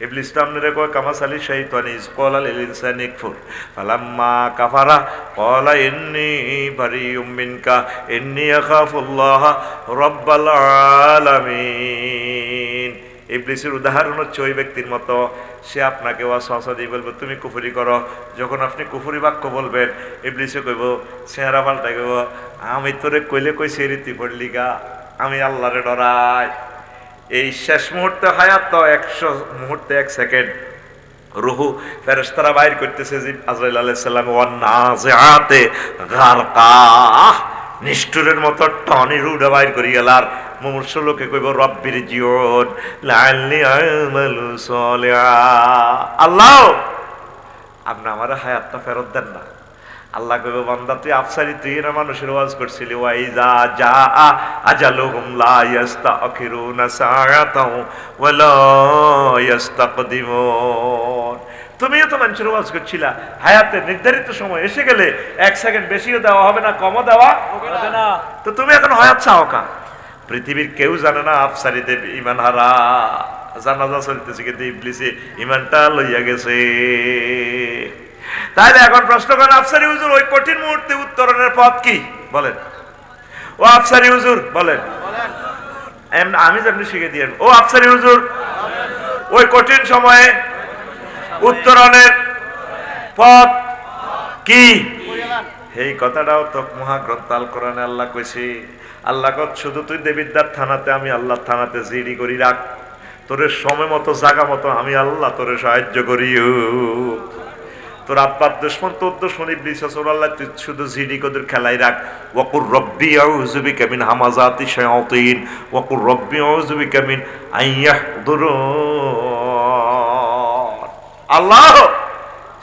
ইবলিস তো আপনারে কয় কামাসালি শাইতানি ইজ ক্বালা লিল ইনসানি কুফর ফালাম্মা কাফারা ক্বালা ইন্নী বারিউম মিনকা ইন্নী আখাফুল্লাহ রাব্বাল আলামিন। ইবলিসের উদাহরণ হচ্ছে ওই ব্যক্তির মতো, সে আপনাকে ওয়াসওয়াসা দিয়ে বলবে তুমি কুফরি করো। যখন আপনি কুফরি বাক্য বলবেন, ইবলিসে কইব, চেহারা পাল্টা কইব, আমি তোরে কইলে কইছি রীতি পড়লি গা, আমি আল্লাহরে ডরাই। এই শেষ মুহূর্তে হায়াত তো 100 মুহূর্তে 1 সেকেন্ড, রুহু ফেরেশতারা বাইর করতেছে যে আজরাইল আলাইহিস সালাম ওয়ান নাজিআতে গারকা, নিষ্ঠুরের মতো টনি রুডা বাইর করি গেলার মুমূর্ষু লোকে কইব রব্বির জিউন লাআল্লি আমালু সালিহা, আল্লাহ আপনি আমার হায়াতটা ফেরত দেন না। আল্লাহ কইব বান্দা তুই আফসারি, তুই না মানুষের ওয়াজ করছিলি, ওয়াইজা জা আজালুহুম লা ইস্তাখিরুনা সাআতাও ওয়া লা ইস্তাকদিমুন। তুমিও তো মানুষের ওয়াজ করছিলা, হায়াতের নির্ধারিত সময় এসে গেলে 1 সেকেন্ড বেশিও দেওয়া হবে না, কমও দেওয়া হবে না। তো তুমি এখন হায়াত চাও কা? পৃথিবীর কেউ জানে না আফসারিতে ঈমান হারা, জানাজা চলতেছে কিন্তু ইবলিসে ঈমানটা লইয়া গেছে। তাইলে এখন প্রশ্ন করেন আফসারি হুজুর ওই কঠিন মুহূর্তে উত্তরণের পথ কি বলেন? ও আফসারি হুজুর বলেন, আমি যেমনি শিখে দিয়ে ও আফসারি হুজুর ওই কঠিন সময়ে উত্তরণের পথ কি? এই কথাটাও তো মহাগ্রন্থ আল কোরআনে আল্লাহ কইছে। আল্লাহ কত শুধু তুই দেবিদ্যার থানাতে, আমি আল্লাহ থানাতে জিডি করি রাখ, তোরে সময় মতো জায়গা মতো আমি আল্লাহ তোরে সাহায্য করিও। তোর আব্বার দুশ্মন তোর দুশ্মন ইবলিস আছে, আল্লাহ তুই শুধু জিডি কদের খেলাই রাখ। ওয়াকুর রব্বি আউযু বিকা মিন হামাযাতি শায়াতিন ওয়াকুর রব্বি আউযু বিকা মিন আইয়াহদুরুন। আল্লাহ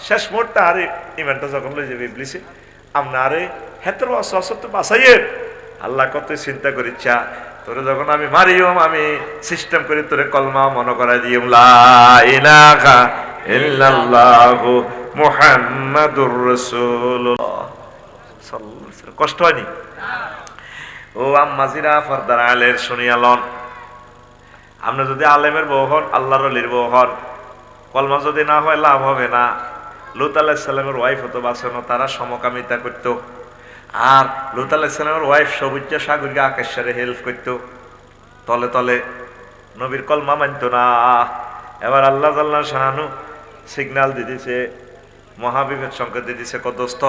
শেষ মুহূর্তে আরে ইমানটা যখন লই যাবে ইবলিসে, আমনা আরে হেতর ওয়াসওয়াসা বাঁচাইয়ে আল্লাহ কত চিন্তা করিচ্ছা, তোরে যখন আমি মারিও আমি সিস্টেম করি তোরে কলমা মনে করাই দিও লা ইলাহা ইল্লাল্লাহু মুহাম্মাদুর রাসূলুল্লাহ সাল্লাল্লাহু আলাইহি ওয়াসাল্লাম। কষ্ট হয়নি? ও আম্মাজিরা ফরদার আলের শুনিয়ালন, আপনি যদি আলেমের বউ হন, আল্লাহর ওলির বউ হন, কলমা যদি না হয় লাভ হবে না। লূত আলাইহিস সালামের ওয়াইফ হতো বাঁচানো, তারা সমকামিতা করত। আর লূত আলাইহিস সালামের ওয়াইফ সবুজ সাগরকে আকাশের হেল্প করত, তলে তলে নবীর কলমা মানত না। এবার আল্লাহ জাল্লাহ শাহানু সিগন্যাল দিতেছে, মহাবিভেদ সংকেত দিতেছে, কদস্ত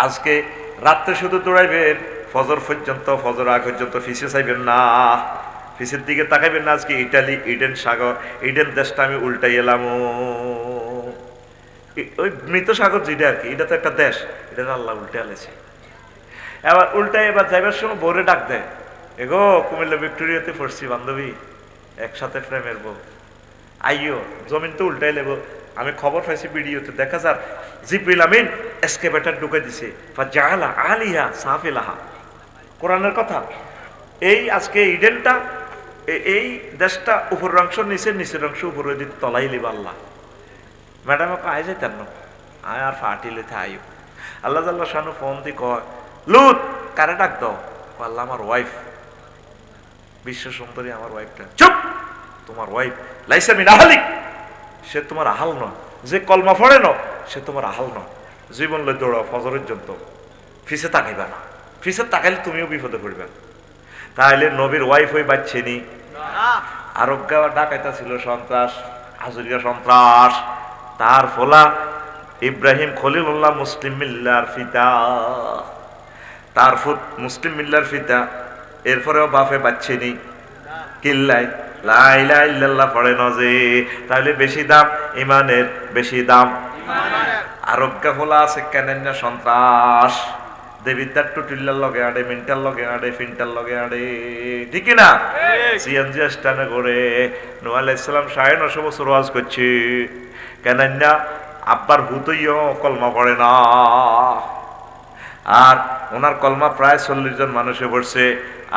আজকে রাত্রে শুধু দৌড়াইবেন, ফজর পর্যন্ত, ফজর আগ পর্যন্ত ফিসে চাইবেন না, ফিসের দিকে তাকাইবেন না। আজকে ইটালি ইডেন সাগর, ইডেন দেশটা আমি উল্টাই এলাম। ওই মৃত সাগর যেটা আর কি, এটা তো একটা দেশ, এটা আল্লাহ উল্টে আলেছে। এবার উল্টাই এবার যাইবার সময় বউরে ডাক দেয়, এগো কুমিল্লা ভিক্টোরিয়াতে পড়ছি বান্ধবী, একসাথে প্রেমের বউ, আইও জমিন তো উল্টাই লেব। আমি খবর পাইছি ভিডিওতে, দেখা যার জিবরিল আমিন এসকেভেটর ঢুকে দিছে, ফাজাআলা আলিহা সাফিলাহা। কোরআনের কথা। এই আজকে ইডেনটা, এই দেশটা উপরের অংশ নিচে, নিচের অংশ উপরে দিতে তলাই লিবা আল্লাহ। ম্যাডাম ওকে আয় যাইতেন না, আয় আর ফাটিলেতে আইও। আল্লাহ জাল্লাহ শানু ফোন দি কয়, লুত কারে ডাক দাও? আল্লাহ আমার ওয়াইফ, বিশ্ব সুন্দরী আমার ওয়াইফটা। চুপ, তোমার ওয়াইফ লাইসা মিন আহলিক, সে তোমার আহাল নয়। যে কলমা পড়ে না সে তোমার আহাল নয়। জীবন লই দৌড়াও ফজরের জন্য, ফিসে তাকাইবা না, ফিসে তাকাইলে তুমিও বিপদে পড়বে। তাহলে নবীর ওয়াইফ ওই বাচ্চেনি, আরোগ্য ডাকাইতা ছিল সন্ত্রাস, হাজুরিয়া সন্ত্রাস। তার ফলা ইব্রাহিম খলিলুল্লাহ মুসলিম মিল্লার ফিতা, তার ফুট মুসলিম মিল্লার ফিতা। এরপরেও বাপে বাচ্চেনি, কিল্লাই লা ইলাহা ইল্লাল্লাহ পড়ে না যে, তাহলে বেশি দাম ইমানের, বেশি দাম আরোগ্য ফলা আছে কেন না সন্ত্রাস। দেবিতার টুটিল্লার লগে আড়ে, মিন্টার লগে আড়ে, ফিন্টার লগে আড়ে, ঠিক না? সিএনজি স্ট্যান্ডে করে নূহ আলাইহিস সালাম 950 বছর ওয়াজ করছে, কেন না আব্বার হুতইও কলমা পড়ে না। আর ওনার কলমা প্রায় 40 জন মানুষে পড়ছে।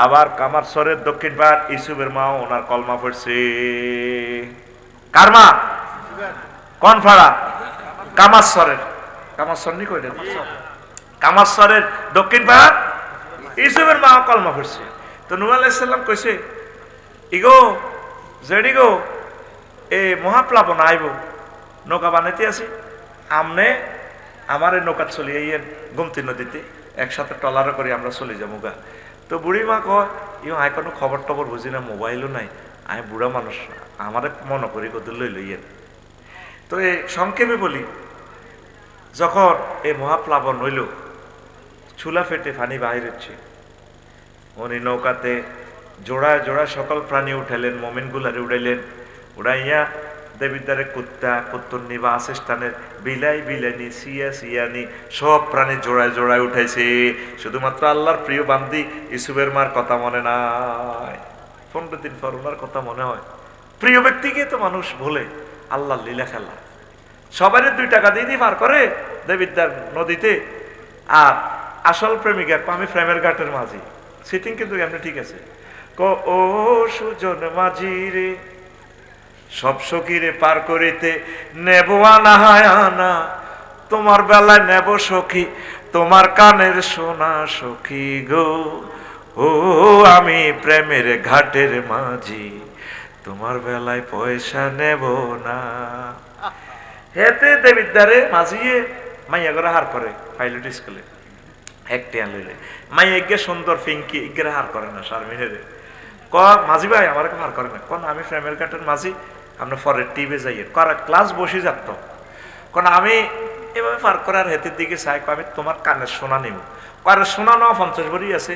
আবার কামারসরের দক্ষিণ পাড় ইসুফের মা ওনার কলমা পড়ছে। কার মা? কোন ফাড়া? কামারসরের। কামারসর নি কইলেন? কামারসরের দক্ষিণ পাড় ইসুফের মা কলমা পড়ছে। তো নূহ আলাইহিস সালাম কইছে, ইগো জেডি গো এ মহাপ্লাবন আইব, নৌকা বানাইতে আছি, আমনে আমার এই নৌকা চলিয়ে ইয়ে গোমতী নদীতে একসাথে টলারে করে আমরা চলে যাবো গা। তো বুড়ি মা কয়, ইও আয় কোনো খবর টবর বুঝি না, মোবাইলও নাই, আমি বুড়া মানুষ, আমারে মনে করি কদূর লই লইয়েন। তো এই সংক্ষেপে বলি, যখন এই মহাপ্লাবন হইল, চুলা ফেটে পানি বাহির হচ্ছে, উনি নৌকাতে জোড়ায় জোড়ায় সকল প্রাণী উঠাইলেন, মোমিন গুলারে উড়াইলেন, উড়াইয়া দেবিদ্বারে কুত্তা, কুত্তুন্নি বা আসিস্তানের বিলাই, বিলাইনি, সিয়া, সিয়ানি সব প্রাণী জোড়ায় জোড়ায় উঠাইছে। শুধুমাত্র আল্লাহর প্রিয় বান্দি ইউসুফের মার কথা মনে নাই। 15 দিন পর ওনার কথা মনে হয়। প্রিয় ব্যক্তিকে তো মানুষ ভোলে। আল্লাহর লীলা খেলা। সবারই 2 টাকা দিয়ে পার করে দেবিদ্বার নদীতে। আর আসল প্রেমিকা আমি প্রেমের ঘাটের মাঝি। সিটিং কিন্তু এমনি ঠিক আছে। ও সুজন মাঝি রে, সব সখীরে পার করিতে নেব আনা আনা, তোমার বেলায় নেব সখী তোমার কানের সোনা সখী গো। ও আমি প্রেমের ঘাটের মাঝি, তোমার বেলায় পয়সা নেব না। হেতে দেবিদ্বারে মাঝিয়ে মাইয়া করে হার করে পাইলট স্কুলে একটি আনলে মাইয়া এগে সুন্দর ফিঙ্কি এগেরে হার করে না শারমিনের। ক মাঝি ভাই আমার হার করে না। কোন আমি প্রেমের ঘাটের মাঝি, আমরা পরের টিভি যাই ক্লাস বসে যাত। কারণ আমি এভাবে পার করার হেতের দিকে চাই, আমি তোমার কানের সোনা নিব। কারের সোনা নেওয়া 50 ভরি আছে,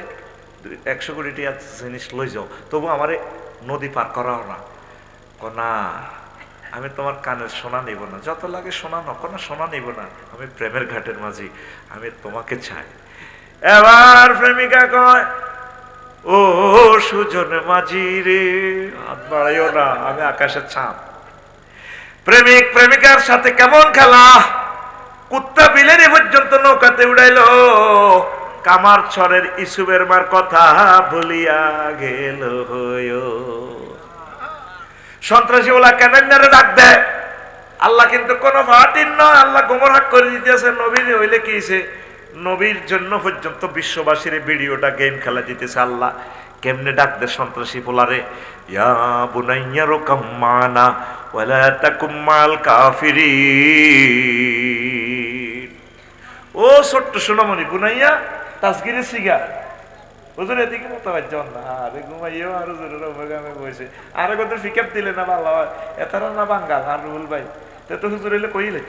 100 কোটি টাকা জিনিস লই যাও, তবু আমার নদী পার করাও না। না আমি তোমার কানের সোনা নিব না, যত লাগে সোনা নকো না, সোনা নিব না, আমি প্রেমের ঘাটের মাঝি, আমি তোমাকে চাই। এবার প্রেমিকা কয় ও সুজন মাঝি রে, হাত বাড়াইও না, আমি আকাশের ছাপ। প্রেমিক প্রেমিকার সাথে কেমন খেলা, কুত্তা বিলেনি পর্যন্ত নৌকাতে উড়াইলো। কামার ছরের ইসুবের মার কথা ভুলিয়া গেল। সন্ত্রাসী ওলা কেনারে ডাক দেয়। আল্লাহ কিন্তু কোন ফাটিন নয়, আল্লাহ গোমরাহ করে দিতেছে। নবীর হইলে কি হইছে, নবীর জন্য পর্যন্ত বিশ্ববাসীর ভিডিওটা গেম খেলা দিতেছে। আল্লাহ কেমনে ডাক দে সন্ত্রাসী পোলারে, ইয়া বুনাইয়া রুকাম মানা ওয়ালা তাকুম মাল কাফিরিন। ও ছোট্ট সোনামণি বুনাইয়া তাসগিরে সিগা হুজুর এদিকে মতো বাজ্যান না, আরে ঘুমাইও আর হুজুরের ওভাগামে বসে আরে কত পিকআপ দিলে না ভালো হয় এতারা না বাঙ্গাল আর রুহুল ভাই তো হুজুর এলে কইলে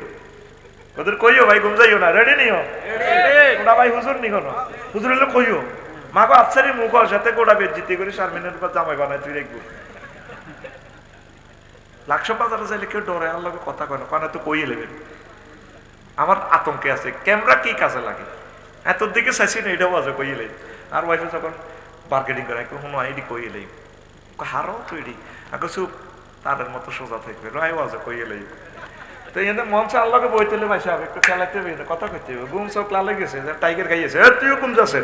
তো ওদের কইও ভাই ঘুম যাইও না, রেডি নিও ওটা ভাই হুজুর নি কোনো হুজুর এলে কইও মাগো আফসারি মুখ সাথে গোড়া বেজ্জিতি করে শারমিনের উপর জামাই বানাই তুই দেখবো। লাকশো বাজারে যাইলে কেউ ডরে আল্লাহ কথা কয় না, কারণ তো কইয়ে নেবেন। আমার আতঙ্কে আছে ক্যামেরা কি কাজে লাগে, এত দিকে চাইছি না এটাও আছে কইয়ে নেই। আর ওয়াইফে যখন মার্কেটিং করে কোনো আইডি কইয়ে নেই হারও তৈরি আগে চুপ তাদের মতো সোজা থাকবে রায়ও আছে কইয়ে নেই। তো এদের মন চা আল্লাহকে বই তুলে মাইসে হবে একটু খেলাতে হবে না, কথা করতে হবে। ঘুম চোখ লালে গেছে টাইগার খাইয়েছে তুইও ঘুম যাচ্ছে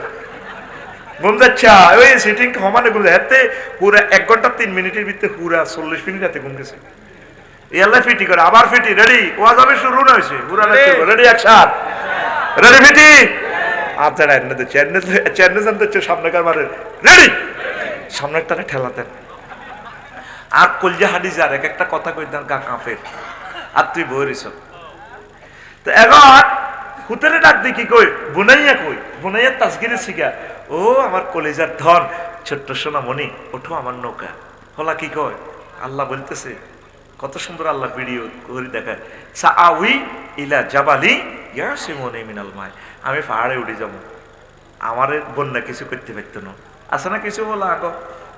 ঘুম যাচ্ছে ওই সিটিং সমানে ঘুম যায় হাতে পুরা 1 ঘন্টা 3 মিনিটের ভিতরে পুরা 40 মিনিট হাতে ঘুম গেছে। এল্লা ফিটি করে আবার ফিটি রেডি ওয়াজ হবে শুরু না হয়েছে পুরা রেডি অ্যাকশন রেডি ফিটি আচ্ছা রাইনা দে চ্যানেল জানতে সামনেকার মারে রেডি সামনের টানে ঠেলা দেন আর কলজা হাডি যার এক একটা কথা কই দেন গা কাঁপে আর তুই বইরিস। তো এখন হুতেরে ডাক দি কি কই বুনাইয়া কই বুনাইয়া তাসগিরে শিখা ও আমার কলেজার ধন ছোট্ট সোনা মনি ওঠো আমার নৌকা হলা কি কয় আল্লাহ বলতেছে কত সুন্দর আল্লাহ ভিডিও করে দেখায় সাআউই ইলা জাবালি ইয়াসিমুনি মিনাল মাই আমি পাহাড়ে উঠে যাব আমারে বন্যা কিছু করতে পারতো না আছে না কিছু বলা আগো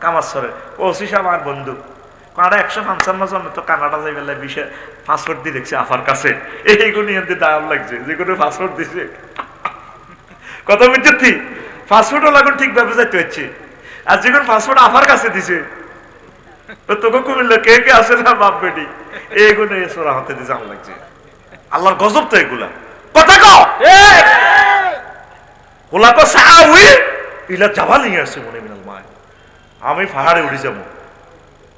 কামারসরে ওসি সাহেব আমার বন্ধু কানাডা 155 জন তো কানাডা যাই বেলা বিষয় পাসপোর্ট দিয়ে দেখছে আফার কাছে এইগুলো এমনি দাম লাগছে যে কোনো পাসপোর্ট দিছে কথা বুঝছি পাসপোর্টও লাগুন ঠিকভাবে যাইতে হচ্ছে আর যে কোনো পাসপোর্ট আফার কাছে দিছে তোকে কুমিল্লা কে কে আছে না বাপ বেটি এইগুলো সোরা হাতে দিয়ে জাম লাগছে আল্লাহর গজব তো এগুলা কথা কও ওলা তো সাউই ইলা জাবালি আছে মনে মিনাল মায় আমি পাহাড়ে উঠে যাব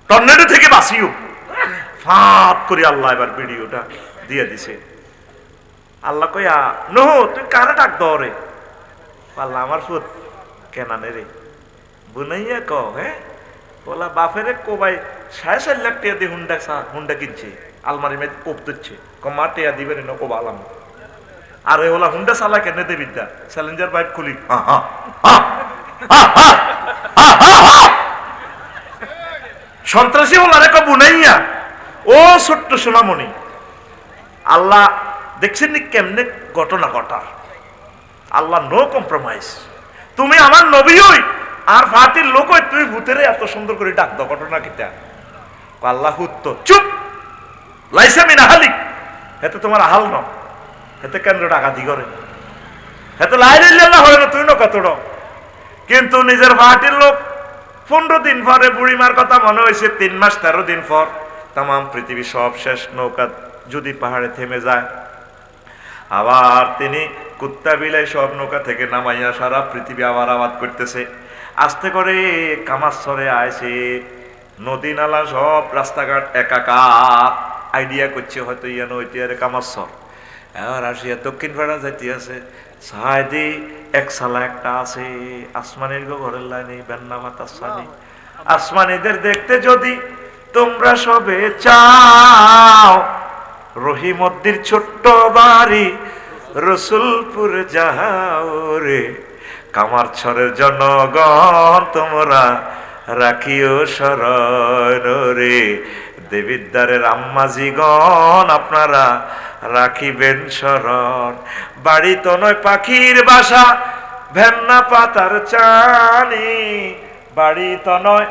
টর্নেডো থেকে বাঁচিও ফাপ করে আল্লাহ এবার ভিডিওটা দিয়ে দিছে। আল্লাহ কইয়া নো তুই কারে ডাক দরে আল্লাহ আমার ফুট কেনা নে রে বুনাইয়া ক হ্যাঁ বলা বাপেরে কোবাই 4.5 লাখ টাকা দিয়ে হুন্ডা কিনছে আলমারি মেয়ে কোপ দিচ্ছে কমা টেয়া দিবেন না কোবা আলাম আরে ওলা হুন্ডা চালা কেন দে বিদ্যা চ্যালেঞ্জার বাইক খুলি সন্ত্রাসী হল আরে বুনাইয়া ও ছোট্ট সোনামণি আল্লাহ দেখছেন নি কেমনে ঘটনা ঘটার আল্লাহ নো কম্প্রোমাইজ তুমি আমার নবী হই আর ফাতির লোক হই তুই ভূতেরে এত সুন্দর করে ডাক দাও ঘটনা কিটা আল্লাহ হুত্ত চুপ লাইসা মিন আহালিক, এতে তোমার আহাল ন, এতে কেন্দ্র ডাকাতি করে, এতে লাইলা ইল্লাল্লাহ হয় না, তুই ন কত। কিন্তু নিজের পার্টির লোক 15 দিন পরে বুড়িমার কথা মনে হয়েছে, 3 মাস 13 দিন পর তাম পৃথিবী সব শেষ, নৌকা যদি পাহাড়ে থেমে যায়, আবার তিনি কুত্তা বিলাই সব নৌকা থেকে নামাইয়া সারা পৃথিবী আবার আবাদ করতেছে। আস্তে করে কামাচ্ছরে আইছে, নদী নালা সব রাস্তাঘাট একাকার, আইডিয়া করছে হয়তো ইয়ান ঐতিহারে কামাচ্ছর। এবার আসিয়া দক্ষিণ পাড়া যাইতে আছে, সাইদি এক সালা একটা আছে, আসমানির ঘরের লাইনে বেন্না মাতাসানি, আসমানিদের দেখতে যদি তোমরা সবে চাও, রহিমদ্দির ছোট্ট বাড়ি রসুলপুর যাও রে, কামারছড়ের জনগণ তোমরা রাখিও শরণ রে, দেবিদ্বারের আম্মাজিগণ আপনারা রাখিবেন শরণ। বাড়ি তো নয় পাখির বাসা, ভেন্না পাতার চানি, বাড়ি তো নয়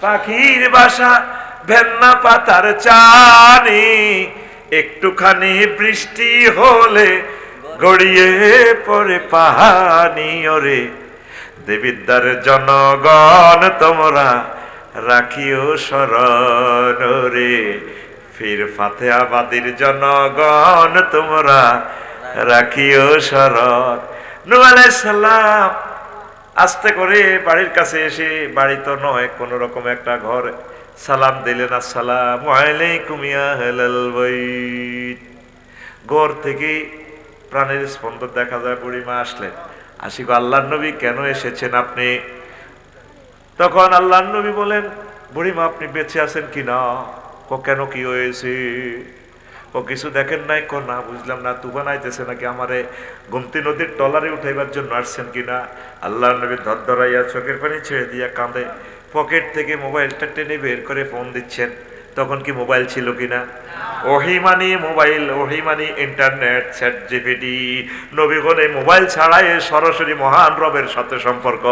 পাখির বাসা, ভেন্না পাতার চানি, একটুখানি বৃষ্টি হলে গড়িয়ে পড়ে পাহানি ওরে, দেবিদ্বারের জনগণ তোমরা রাখিও শরণ রে, ফির ফাতেহাবাদীর জনগণ তোমরা রাখিও শরণ। নূহ আলাইহিস সালাম আস্তে করে বাড়ির কাছে এসে, বাড়ি তো নয় কোন রকম একটা ঘর, সালাম দিলেন, আসসালামু আলাইকুম ইয়া আহলাল বাইত। ঘর থেকে প্রাণের স্পন্দন দেখা যায়, বুড়িমা আসলেন, আসি গো আল্লাহর নবী কেন এসেছেন আপনি? তখন আল্লাহর নবী বলেন, বুড়িমা আপনি বেঁচে আছেন কিনা? কেন, কি হয়েছে? কিছু দেখেন নাই? না বুঝলাম না, তুফান আইতেছে নাকি, আমারে গোমতী নদীর টলারে উঠাইবার জন্য আসছেন কিনা? আল্লাহর নবী ধরধরাইয়া চোখের পানি ছেড়ে দিয়া কাঁদে, পকেট থেকে মোবাইলটা টেনে বের করে ফোন দিচ্ছেন। তখন কি মোবাইল ছিল কিনা? ওহিমানি মোবাইল, ওহিমানি ইন্টারনেট, চ্যাট জিপিটি, নবীগণে মোবাইল ছাড়াই সরাসরি মহান রবের সাথে সম্পর্ক।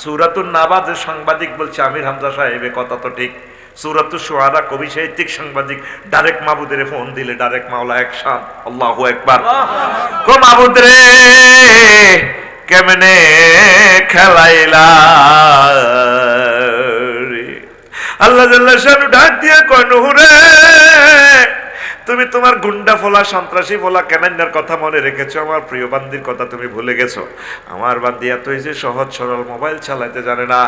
সূরাতুন নাবাদের সাংবাদিক বলছে, আমির হামজা সাহেব কথা তো ঠিক, সূরাতুশ শুআরা কবি সাহিত্যিক সাংবাদিক, ডাইরেক্ট মাহবুদের ফোন দিলে ডাইরেক্ট মাওলা একসান, আল্লাহু আকবার। কো মাহবুদ রে কেমনে খেলাইলা, আল্লাহ জাল্লা শানু ডাক দিয়ে কয়, নূহ রে তুমি তোমার গুন্ডা ফোলা সন্ত্রাসী ফোলা কেনান্নার কথা মনে রেখেছো, আমার প্রিয় বান্দির কথা তুমি ভুলে গেছো। আমার বান্দি এতই যে সহজ সরল, মোবাইল চালাইতে জানে না,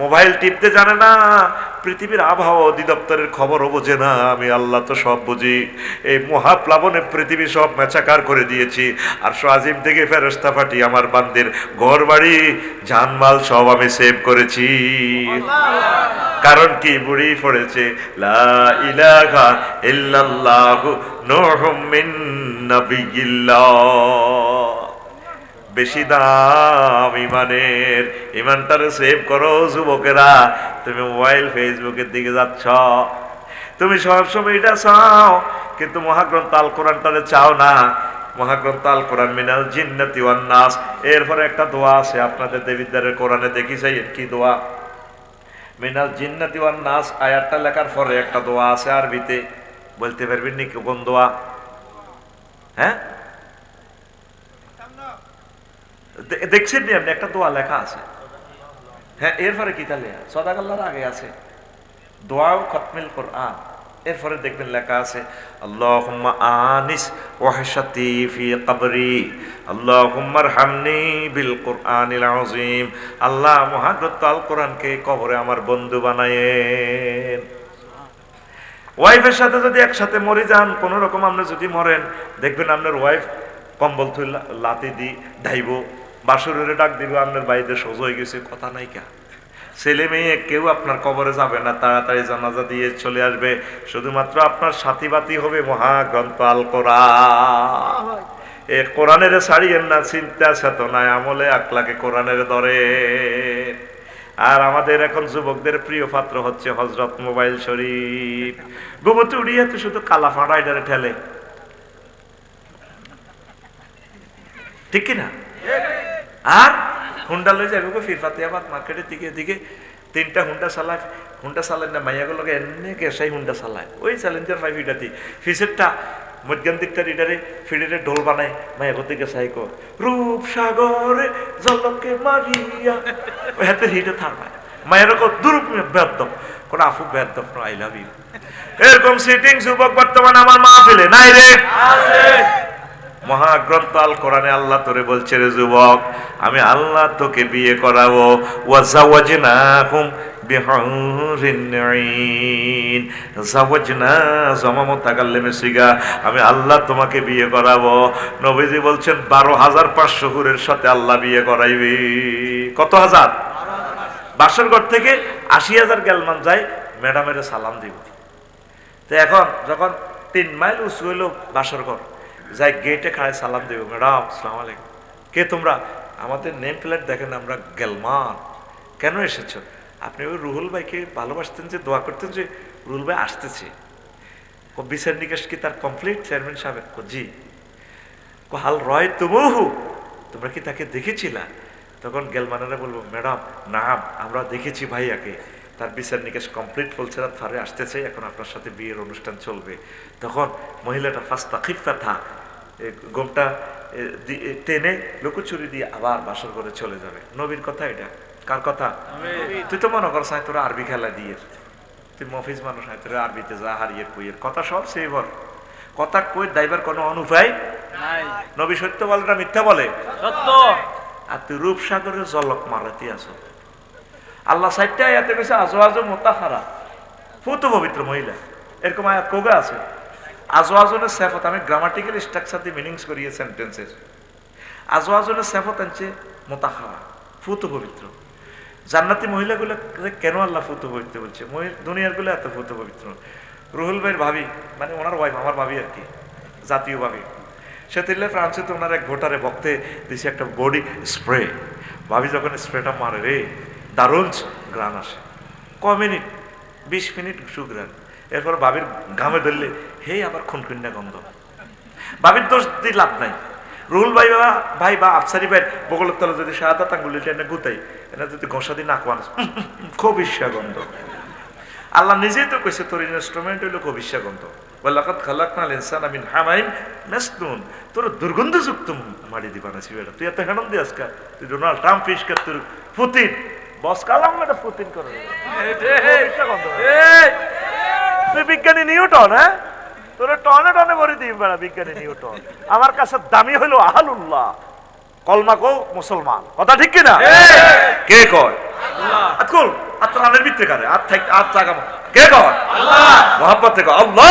মোবাইল টিপতে জানে না, পৃথিবীর আবহাওয়া অধিদপ্তরের খবরও বোঝে না, আমি আল্লাহ তো সব বুঝি। এই মহাপ্লাবনে পৃথিবী সব মেচাকার করে দিয়েছি, আর আজিম থেকে ফেরেশতা পাঠিয়ে আমার বান্দির ঘর বাড়ি জানমাল সব আমি সেভ করেছি। কারণ কি? বুড়ি পড়েছে লা ইলাহা ইল্লাল্লাহু নূহুম মিন নাবিয়িল্লাহ। বেশি দাম ইমানের, ইমানটারে সেভ করো যুবকেরা। তুমি মোবাইল ফেসবুকের দিকে যাচ্ছ, তুমি সবসময় এটা চাও, কিন্তু মহাগ্রন্থ আল কোরআনটারে চাও না। মহাগ্রন্থ আল কোরআন মিনাল জিন্নাতি ওয়ান নাস, এরপরে একটা দোয়া আছে আপনাদের দেবিদ্বারের কোরআনে, দেখি চাই কি দোয়া? মিনাল জিন্নাতি ওয়ান নাস আয়াতটা লেখার পরে একটা দোয়া আছে আরবিতে, বলতে পারবেন নি কোন দোয়া? হ্যাঁ, দেখছেন নি আপনি? একটা দোয়া লেখা আছে। হ্যাঁ, এরপরে কি তাহলে সাদাকাল্লাহর আগে আছে দোয়া খতমিল কোরআন, এরপরে দেখবেন লেখা আছে আল্লাহুম্মা আনিস ওয়াহশাতি ফি কবরি আল্লাহুম্মা আরহামনি বিল কোরআনিল আযীম। আল্লাহ মহাগ্রন্থ আল কোরআনকে কবরে আমার বন্ধু বানায়েন। ওয়াইফের সাথে যদি একসাথে মরে যান, কোন রকম আপনি যদি মরেন, দেখবেন আপনার ওয়াইফ কম্বল থুই লাতি দি ধাইব, বাসুরের ডাক দিবে, আপনার বাড়িতে সোজ হয়ে গেছে, কথা নাই কা। ছেলে মেয়ে কেউ আপনার কবরে যাবে না, তাড়াতাড়ি জানাজা দিয়ে চলে আসবে, শুধুমাত্র আপনার সাথী বাতি হবে মহাগ্রন্থ আল কোরআন। এ কোরআনের ছাড়িয়েন না, চিন্তা চেতনায় আমলে আকলাকে কোরআনের ধরে। আর আমাদের এখন যুবকদের প্রিয় পাত্র হচ্ছে হযরত মোবাইল শরীফ। ঘুমোতে উড়িয়ে তো শুধু কালা ফাঁড়া এটারে ঠেলে, ঠিক কিনা? আর হুন্ডা লয়ে যাবে ফিরফাতিয়াবাদ মার্কেটের দিকে দিকে তিনটা হুন্ডা চালায় না মাইয়াগুলোকে এমনি গেসাই হুন্ডা চালায় ওই চ্যালেঞ্জার 5 ইটাতি ফিসেরটা মধ্যম দিকটা রিডারে ফিডারে ঢোল বানায় মায়া করতে গেসাই কো রূপসাগরে জলকে মারিয়া ওই হাতে হিটে থাকবে মায়ের কো দুরূপ বেদম কোন আফু বেদম আই লাভ ইউ এরকম সিটিং যুবক বর্তমান আমার মাহফিলে নাই রে আছে মহাগ্রন্থ আল কোরআনে আল্লাহ তোরে বলছে রে যুবক আমি আল্লাহ তোকে বিয়ে করাবো ওয়াজাওয়াজনাহুম বিহুরিন নাঈন জাওয়াজনা জামা মুতাকাল্লিমে সিগা আমি আল্লাহ তোমাকে বিয়ে করাবো নবীজি বলছেন 12500 হুরের সাথে আল্লাহ বিয়ে করাইবে কত হাজার 12000 বাসর ঘর থেকে 80000 গেলমান যায় ম্যাডামের সালাম দিব তো এখন যখন 3 মাইল উঁচু হইলো বাসর ঘর যাই গেটে খাড়ায় সালাম দেব ম্যাডাম আসসালামু আলাইকুম কে তোমরা আমাদের নেম প্লেট দেখেন আমরা গেলমান কেন এসেছো আপনি ওই রুহুল ভাইকে ভালোবাসতেন যে দোয়া করতেন যে রুহুল ভাই আসতেছে বিচার নিকাশ কি তার কমপ্লিট চেয়ারম্যান সাহেব জি হাল রয় তুমহু তোমরা কি তাকে দেখেছিলা তখন গেলমানেরা বলবো ম্যাডাম নাম আমরা দেখেছি ভাইয়াকে তার বিচার নিকাশ কমপ্লিট ফুলছেরাত ফারে আসতেছে এখন আপনার সাথে বিয়ের অনুষ্ঠান চলবে তখন মহিলাটা ফাস্তা খিফা গোমটা টেনে লুকোচুরি দিয়ে আবার বাসর করে চলে যাবে নবীর কথা এটা কার কথা তুই তো মনে কর সাই তোরা আরবি খেলা দিয়ে তুই মফিজ মানুষ হয় তোরা আরবিতে যা হারিয়ে কইয়ের কথা সব সেই বল কথা কই দাইবার কোনো অনুপায় নাই নবী সত্য বলে না মিথ্যা বলে সত্য আর তুই রূপসাগরের জলক মারাতি আছো আল্লাহ সাইটটা আয়াতে কইছে আজওয়াজু মুতাহারা ফুতু পবিত্র মহিলা এরকম আয়াত কোগা আছে আজওয়াজুনের সিফাত আমি গ্রামাটিক্যাল স্ট্রাকচার দিয়ে মিনিংস করিয়ে সেন্টেন্সের আজওয়াজুনের সিফাত আনছে মুতাহারা ফুতু পবিত্র জান্নাতি মহিলাগুলো কেন আল্লাহ ফুতু পবিত্র বলছে দুনিয়ার গুলো এত ফুতু পবিত্র রুহুল ভাইয়ের ভাবি মানে ওনার ওয়াইফ আমার ভাবি আর কি জাতীয় ভাবি সে তিল্লে ফ্রান্সে তো ওনার এক ভোটারে বক্তে দিছে একটা বডি স্প্রে ভাবি যখন স্প্রেটা মারে রে দারুণ গ্রান আসে মিনিট 20 মিনিট সুগ্রান এরপর ভাবির ঘামে ধরলে হে আবার খুনখুন্না গন্ধ ভাবির দোষ দিয়ে লাভ নাই রুহুল ভাই বা আফসারি ভাই বগলের তলে যদি শাহাদাত আঙ্গুলিটা এনে গুতাই এনে যদি ঘষা দিয়ে নাকওয়ান খুব ঈর্ষা গন্ধ আল্লাহ নিজেই তো কইছে তোর ইনস্ট্রুমেন্ট হইলো খুব ঈর্ষা গন্ধ ওয়ালাকাদ খালাকনাল ইনসানা মিন হামাইন মাসনুন তোর দুর্গন্ধযুক্ত মাটি দি বানাইছি বেটা তুই এত হেনন দি আজকা তুই ডোনাল্ড ট্রাম্প ফিশ কা তোর পুতিন বস কালাম এটা পুতিন করে তুই বিজ্ঞানী নিউটন হ্যাঁ তোর টনে টনে ভরে দিই বেড়া বিজ্ঞানী নিউটন আমার কাছে দামি হইলো আহালুল্লাহ কলমা কো মুসলমান কথা ঠিক কিনা কে কয় আল্লাহ আতকুল আতরানের ভিতরে করে আত থাক আত জায়গা কে কয় আল্লাহ মোহাব্বত থেকে আল্লাহ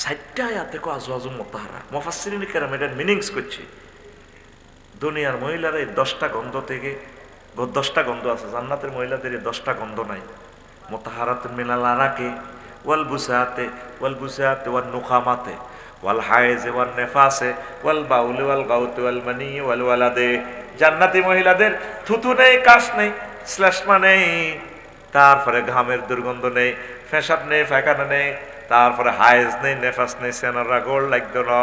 সাইটটা আয়াতে কো আজওয়াজু মুতাহারা মুফাসসিরিন কেরাম এর মিনিংস করছে দুনিয়ার মহিলারা এই 10টা গন্ধ থেকে 10টা গন্ধ আছে জান্নাতের মহিলাদের এই 10টা গন্ধ নাই মুতাহারাতুন মিনাল আরাকি ওয়াল বুসাতে ওয়ান নুখামাতে ওয়াল হায়েজ ওয়ান নেফাসে ওয়াল বাউল ওয়াল গাউত ওয়াল মানি ওয়াল ওয়ালাদে জান্নাতি মহিলাদের থুতু নেই কাশ নেই শ্লেষ্মা নেই তারপরে ঘামের দুর্গন্ধ নেই পেশাব নেই পায়খানা নেই তারপরে হায়েজ নেই নেফাস নেই সেনারা গোল লাগতো না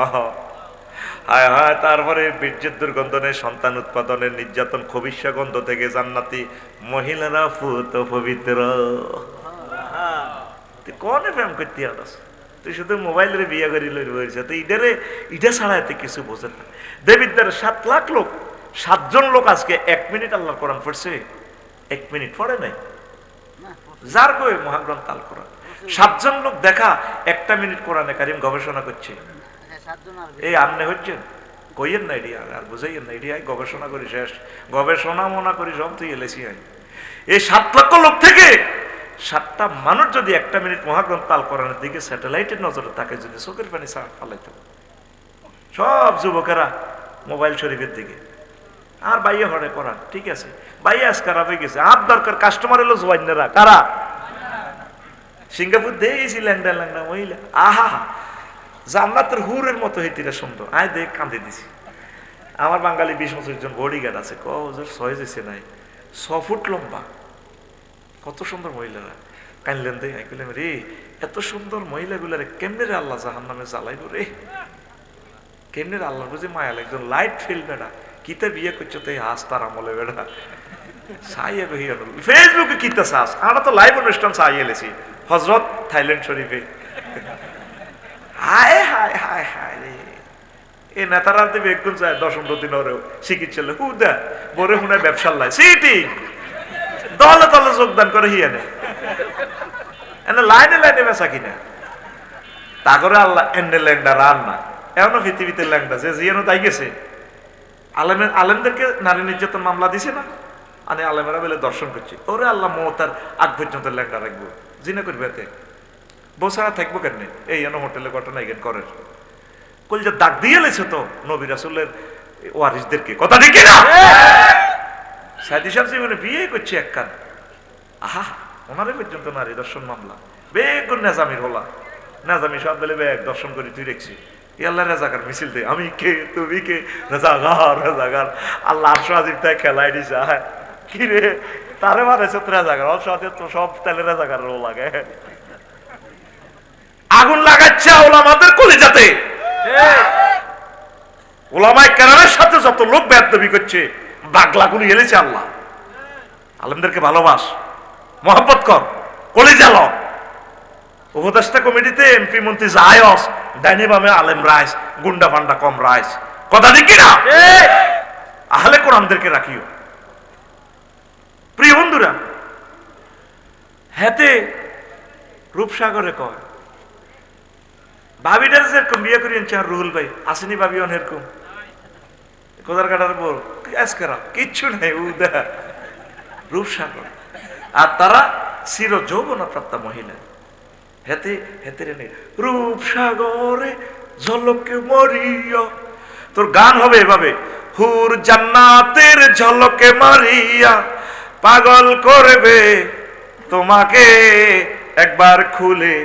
হায় হায় তারপরে বীর্যের দুর্গন্ধ নেই সন্তান উৎপাদনের নির্যাতন খবিষ্যা গন্ধ থেকে জান্নাতি মহিলারা ফুত পবিত্র তুই কনে প্রেম করতে আস তুই শুধু মোবাইলের বিয়ে করি লইছে তুই ইটা ছাড়া এতে কিছু বোঝেন না দেবিদ্যার 7 লাখ লোক 7 জন লোক আজকে 1 মিনিট আল্লাহর কোরআন পড়ছে 1 মিনিট পড়ে নাই যার কই মহাগ্রন্থ আল কোরআন 7 জন লোক দেখা 1 মিনিট কোরআনে কারিম গবেষণা করছে এই আমনে হচ্ছেন কইয়েন না এটি আর বুঝাইয়েন না এটি গবেষণা করি শেষ গবেষণা মনা করি সব তুই এলেছি এই 7 লক্ষ লোক থেকে 7টা মানুষ যদি 1 মিনিট মহাগ্রন্থ আল কোরআনের দিকে স্যাটেলাইটের নজরে তাকে যদি চোখের পানি ফালাইতো সব যুবকেরা মোবাইল শরীফের দিকে আর বাইয়ে হরে কোরআন ঠিক আছে বাইয়ে আজ খারাপ হয়ে গেছে আর দরকার কাস্টমার এলো জোয়াইনেরা কারা সিঙ্গাপুর দিয়েছি ল্যাংডা ল্যাংডা মহিলা আহা জান্নাতের হুরের মতো হইতিরা সুন্দর আয় দেখ কাঁদে দিছি আমার বাঙালি 20 বছরের জন বডিগার্ড আছে কজোর 6 যেছে নাই 6 ফুট লম্বা কত সুন্দর মহিলারা কানলেন দেখ কইলাম রে এত সুন্দর মহিলাগুলারে কেমনে রে আল্লাহ জাহান্নামে জ্বালাইব রে কেমনে রে আল্লাহ বুঝি মায়া একজন লাইট ফিল বেড়া কিতে বিয়ে করছো তো এই হাস তার আমলে বেড়া সাইয়ে কহিয়া ফেসবুকে কিতা চাস, আমরা তো লাইভ অনুষ্ঠান চাইয়ে এলেছি হজরত থাইল্যান্ড শরীফে। হায় হায় হায় হায় রে, এই নেতারা বেগুন চায় 10-15 দিন ওরেও চিকিৎসা হুদা বরে হুনায় ব্যবসার লাই সিটি দলে দলে যোগদান করে হিয়া নেই এনে লাইনে লাইনে বেচা কিনা তা করে আল্লাহ এনে ল্যাংডা রান না এমনও পৃথিবীতে ল্যাংডা যে জিয়ানো তাই গেছে আলেমদেরকে নারী নির্যাতন মামলা দিছে না, মানে আলেমেরা বলে দর্শন করছি ওরে আল্লাহ মমতার আগ পর্যন্ত ল্যাংডা রাখবো জিনা করবে এতে বসারা থাকবো কেন এই এন হোটেলে ঘটনা এগেন করে কল যে দাগ দিয়ে লেছে তো নবী রাসূলের ওয়ারিসদেরকে, কথা ঠিক না? সাইদি সাহেব জীবনে বিয়ে করছে এক কান, আহা ওনারে পর্যন্ত নারী দর্শন মামলা বেগুন নেজামির হলা নেজামি সব বলে বেগ দর্শন করে তুই রেখছি আল্লাহ রেজাকার মিছিল দে আমি কে তুমি কে রেজাগার রেজাগার আল্লাহ আরশ আজিম তাই খেলাই দিছে কি রে তারে মারেছে তো রেজাগার আরশ আজিম তো সব তাহলে রেজাগার ও লাগে আগুন লাগাচ্ছে ওলামাদের কলিজাতে, ওলামায়ে কেরামের সাথে যত লোক বেয়াদবি করছে বাগলাগুলি এলেছে আল্লাহ আলেমদেরকে ভালোবাস মহব্বত কর কলিজা ল উপদেষ্টা কমিটিতে এমপি মন্ত্রী যায়স ডাইনে বামে আলেম রাইস গুন্ডা ফান্ডা কম রাইস, কথা ঠিক না? আহলে কোরআনদেরকে রাখিও। প্রিয় বন্ধুরা হেতে রূপসাগরে কয় ভাবিটার যেরকম বিয়ে করি আনছে রুহুল ভাই আসেনি ভাবি অনেরকম কোদার কাটার পর কিচ্ছু নেই উদা রূপসাগর আর তারা চির যৌবনা প্রাপ্তা মহিলা হেতে হেতে নেই রূপসাগরে ঝলকে মরিয়া তোর গান হবে এভাবে হুর জান্নাতের ঝলকে মারিয়া পাগল করবে তোমাকে একবার খুলে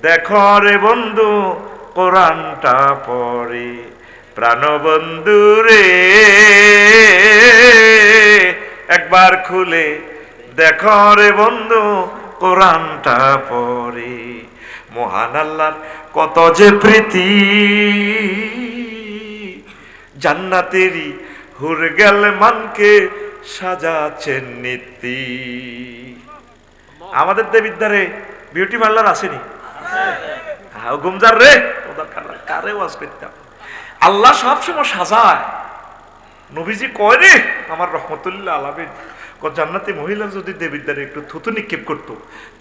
দেখো রে বন্ধু কোরআনটা পড়ে প্রাণবন্ধু রে একবার খুলে দেখো রে বন্ধু কোরআনটা পড়ে মহান আল্লাহর কত যে প্রীতি জান্নাতেরই হুর গেল মানকে সাজাচ্ছেন নীতি। আমাদের দেবিদ্বারে বিউটি পার্লার আসেনি গুমজার রে ওদের কারে ওয়াজ করতাম আল্লাহ সবসময় সাজায় নবীজি কয় রে আমার রহমতুল্লাহ আলামিন জান্নাতি মহিলা যদি দেবিদ্বারে একটু থুতু নিক্ষেপ করতো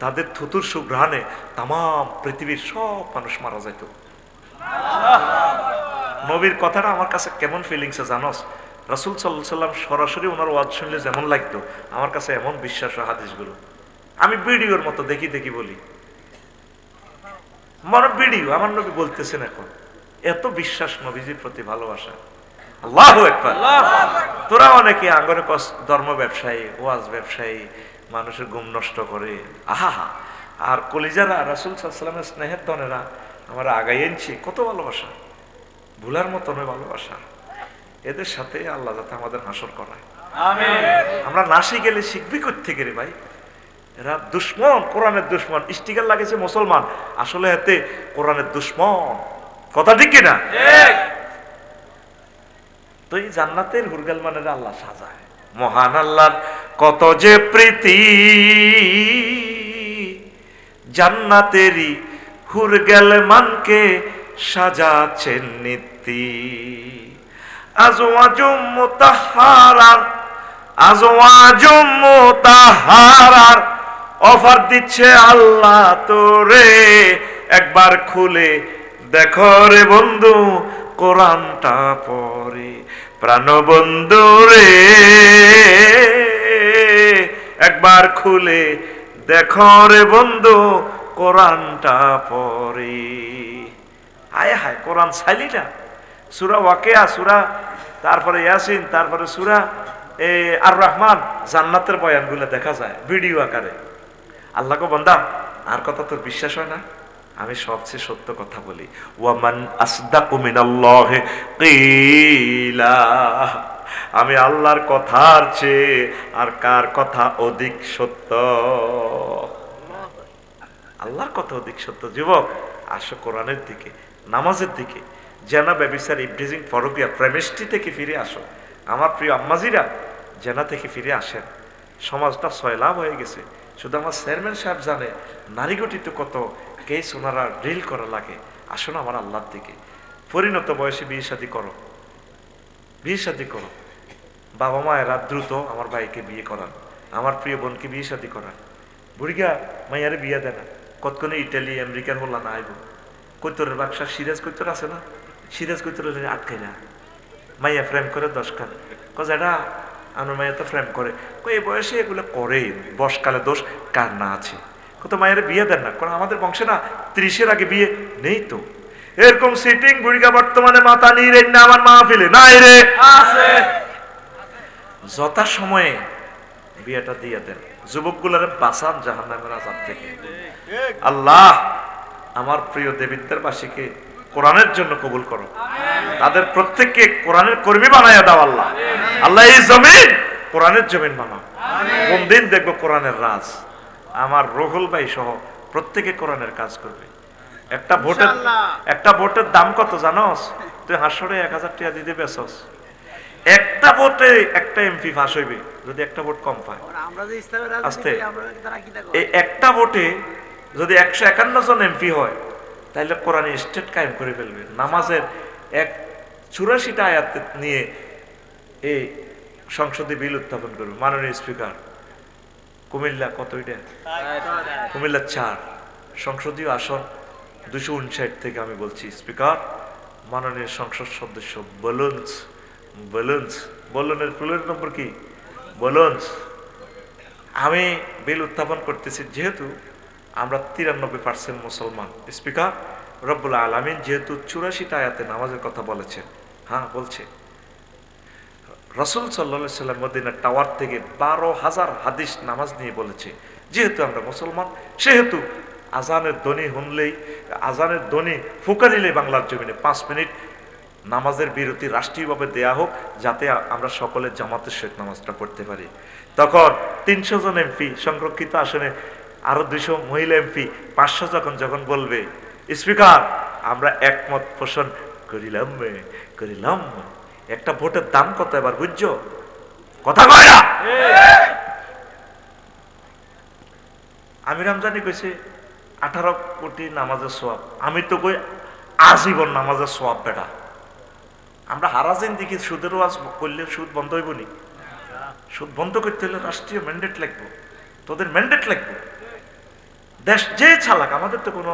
তাদের থুতুর সুঘ্রাণে তাম পৃথিবীর সব মানুষ মারা যেত। নবীর কথাটা আমার কাছে কেমন ফিলিংসে জানোস, রাসূল সাল্লাল্লাহু আলাইহি সাল্লাম সরাসরি ওনার ওয়াজ শুনলে যেমন লাগতো আমার কাছে এমন বিশ্বাস ও হাদিসগুলো আমি ভিডিওর মতো দেখি দেখি বলি মনে ভিডিও আমার নবী বলতেছেন এখন এত বিশ্বাস নবীজির প্রতি ভালোবাসা। আল্লাহু আকবার। তোরা অনেকে আঙ্গনে ধর্ম ব্যবসায়ী ওয়াজ ব্যবসায়ী মানুষের ঘুম নষ্ট করে আহা আর কলিজারা রাসূল সাল্লাল্লাহু আলাইহি সাল্লামের স্নেহের ধনেরা আমরা আগাই এনেছি কত ভালোবাসা ভুলার মতো নয় ভালোবাসা এদের সাথে আল্লাহ যাতে আমাদের হাসর করায় আমিন। আমরা না শিখলে শিখবি কোত্থেকে রে ভাই, এরা দুশ্মন কোরআনের দুশ্মন স্টিকার লাগেছে মুসলমান আসলে এতে কোরআনের দুশ্মন, কথা ঠিক কিনা? তো এই জান্নাতের হুরগাল মানের আল্লাহ সাজায় মহান আল্লাহর কত যে প্রীতি জান্নাতেরই হুরগাল মানকে সাজাচ্ছেন নীতি আজওয়াজুম মুতাহহারার আজওয়াজুম মুতাহহারার অফার দিচ্ছে আল্লাহ তোরে একবার খুলে দেখো রে বন্ধু কোরআনটা পড়ে প্রাণবন্ধু রে একবার খুলে দেখো রে বন্ধু কোরআনটা পড়ে। হায় হায় কোরআন চাইলি না সূরা ওয়াকিয়া সূরা তারপরে ইয়াসিন তারপরে সূরা আর রহমান জান্নাতের বয়ানগুলো দেখা যায় ভিডিও আকারে। আল্লাহকে বান্দা আর কথা তোর বিশ্বাস হয় না আমি সবচেয়ে সত্য কথা বলি ওয়ামান আসদাকু মিনাল্লাহি কিলা আমি আল্লাহর কথার চেয়ে আর কার কথা অধিক সত্য, আল্লাহর কথা অধিক সত্য। যুবক আসো কোরআনের দিকে নামাজের দিকে জেনা ব্যভিচার ইভটিজিং পরকীয়া প্রেমিষ্টি থেকে ফিরে আসো। আমার প্রিয় আম্মাজিরা জেনা থেকে ফিরে আসেন সমাজটা সয়লাভ হয়ে গেছে। শুধু আমার চেয়ারম্যান সাহেব জানে নারী গঠিত কত কেস ওনারা ড্রিল করা লাগে। আসুন আমার আল্লাহর দিকে, পরিণত বয়সে বিয়ে শাদী করো, বিয়ে শাদী করো। বাবা মায়েরা দ্রুত আমার ভাইকে বিয়ে করান, আমার প্রিয় বোনকে বিয়ে শাদী করান। বুড়িগা মাইয়ারে বিয়ে দেয় না, কতক্ষণে ইটালি আমেরিকার হল্লা না আইব। কৈতরের বাক্সা সিরাজ কৈতর আছে না, সিরাজ কৈতরের আটকাই না, মাইয়া ফ্রেম করে 10 খান। এটা আমার মাইয়া তো ফ্রেম করে, এই বয়সে এগুলো করে, বয়সকালে দোষ কার না আছে। কত মায়ের বিয়ে দেন না, কারণ আমাদের বংশে না 30-এর আগে বিয়ে নেই। তো এরকম সিটিং বুড়িগা বর্তমানে মাথা নিয়ে রেন না আমার মাহফিলে নাই রে, আছে। যথা সময়ে বিয়েটা দিয়ে দেন, যুবকগুলারে বাঁচান জাহান্নামের আযাব থেকে। আল্লাহ আমার প্রিয় দেবিদ্যার বাসীকে কোরআনের জন্য কবুল করো, তাদের প্রত্যেককে কোরআনের কর্মী বানায়া দাও। আল্লাহ আল্লাহ এই জমিন কোরআনের জমিন বানাও। কোন দিন দেখবো কোরআনের রাজ। আমার রুহুল ভাই সহ প্রত্যেকে কোরআনের কাজ করবে। একটা ভোটের দাম কত জানোস? তুই হাসরে 1000 টাকা দিতে বেসস। একটা ভোটে একটা এমপি পাস হইবে যদি একটা ভোট কম পায়। আস্তে এই একটা ভোটে যদি 151 জন এমপি হয় তাহলে কোরআনে স্টেট কায়েম করে ফেলবে। নামাজের 84টা আয়াত নিয়ে এই সংসদে বিল উত্থাপন করবে। মাননীয় স্পিকার, কুমিল্লা কত? এটা কুমিল্লা 4 সংসদীয় আসন 259 থেকে আমি বলছি, স্পিকার মাননীয় সংসদ সদস্য বলুনস বলনের ফুলের নম্বর কি? বলুনস। আমি বিল উত্থাপন করতেছি যেহেতু আমরা 93% মুসলমান। স্পিকার, রব্বুল আলামিন যেহেতু 84টা আয়াতে নামাজের কথা বলেছেন, হ্যাঁ বলছে, রাসূল সাল্লাল্লাহু আলাইহি সাল্লাম মদিনার টাওয়ার থেকে 12,000 হাদিস নামাজ নিয়ে বলেছে। যেহেতু আমরা মুসলমান সেহেতু আজানের ধ্বনি শুনলেই, আজানের ধ্বনি ফুঁকা দিলেই বাংলার জমিনে 5 মিনিট নামাজের বিরতি রাষ্ট্রীয়ভাবে দেয়া হোক, যাতে আমরা সকলে জামাতের সহিত নামাজটা পড়তে পারি। তখন 300 জন এমপি সংরক্ষিত আসনে, আরো 200 মহিলা এমপি, 500 যখন বলবে, স্পিকার আমরা একমত পোষণ করিলাম। একটা ভোটের দাম কত এবার বুঝছো? কথা কয় না? আমি রমজানি কইছে 18 কোটি নামাজের সওয়াব। আমি তো কই আজীবন নামাজের সওয়াব। বেটা আমরা হারাজিন দেখি সুদের ওয়াজ করলে সুদ বন্ধ হইব নি? সুদ বন্ধ করতে হলে রাষ্ট্রীয় ম্যান্ডেট লাগবে, তোদের ম্যান্ডেট লাগবে। দেশ যে চালাক, আমাদের তো কোনো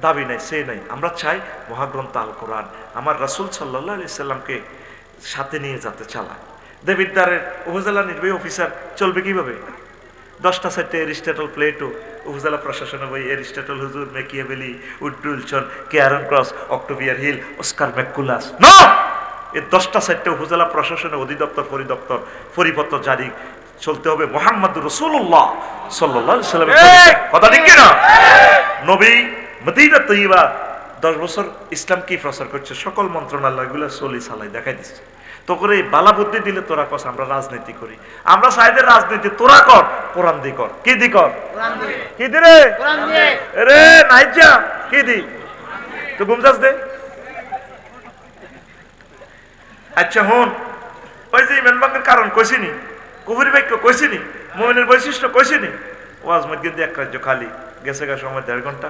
দাবি নাই, সে নাই। আমরা চাই মহাগ্রন্থ আল কোরআন আমার রাসূল সাল্লাল্লাহু আলাইহি সাল্লামকে সাথে নিয়ে যাতে চালায়। দেবিদ্দারের উপজেলা নির্বাহী অফিসার চলবে কিভাবে? 10টা সেটে এরিস্টটল প্লেটো, উপজেলা প্রশাসনের বই এরিস্টটল হুজুর, মেকিয়াভেলি, উড্ডুলসন, কেয়ারন ক্রস, অক্টোভিয়ার হিল, অস্কার ম্যাকুলাস। নো! এই 10টা সেটে উপজেলা প্রশাসনের অধিদপ্তর পরিদপ্তর পরিপত্র জারি চলতে হবে মুহাম্মদুর রাসূলুল্লাহ সাল্লাল্লাহু আলাইহি সাল্লামের কথা। ঠিক কি না? নবী মদিনা তৈয়বা 10 বছর ইসলাম কি প্রচার করছে, সকল মন্ত্রণালয়গুলো চলি চালাই দেখাই দিচ্ছে। তো করে বালা বুদ্ধি দিলে তোরা কস আমরা রাজনীতি করি। আমরা সাইদের রাজনীতি তোরা কর, কোরআন দি কর। কি দি কর? কি দি রে? রে নাইজা কি দি? তো গুমজাস দে। আচ্ছা হন, ওই যে ইমান ভাঙের কারণ কইছিনি, কুফরি বাক্য কইছিনি, মুমিনের বৈশিষ্ট্য কইছিনি, ওয়াজ মসজিদ এক রাজ্য খালি গেছে গা সময় 1.5 ঘন্টা।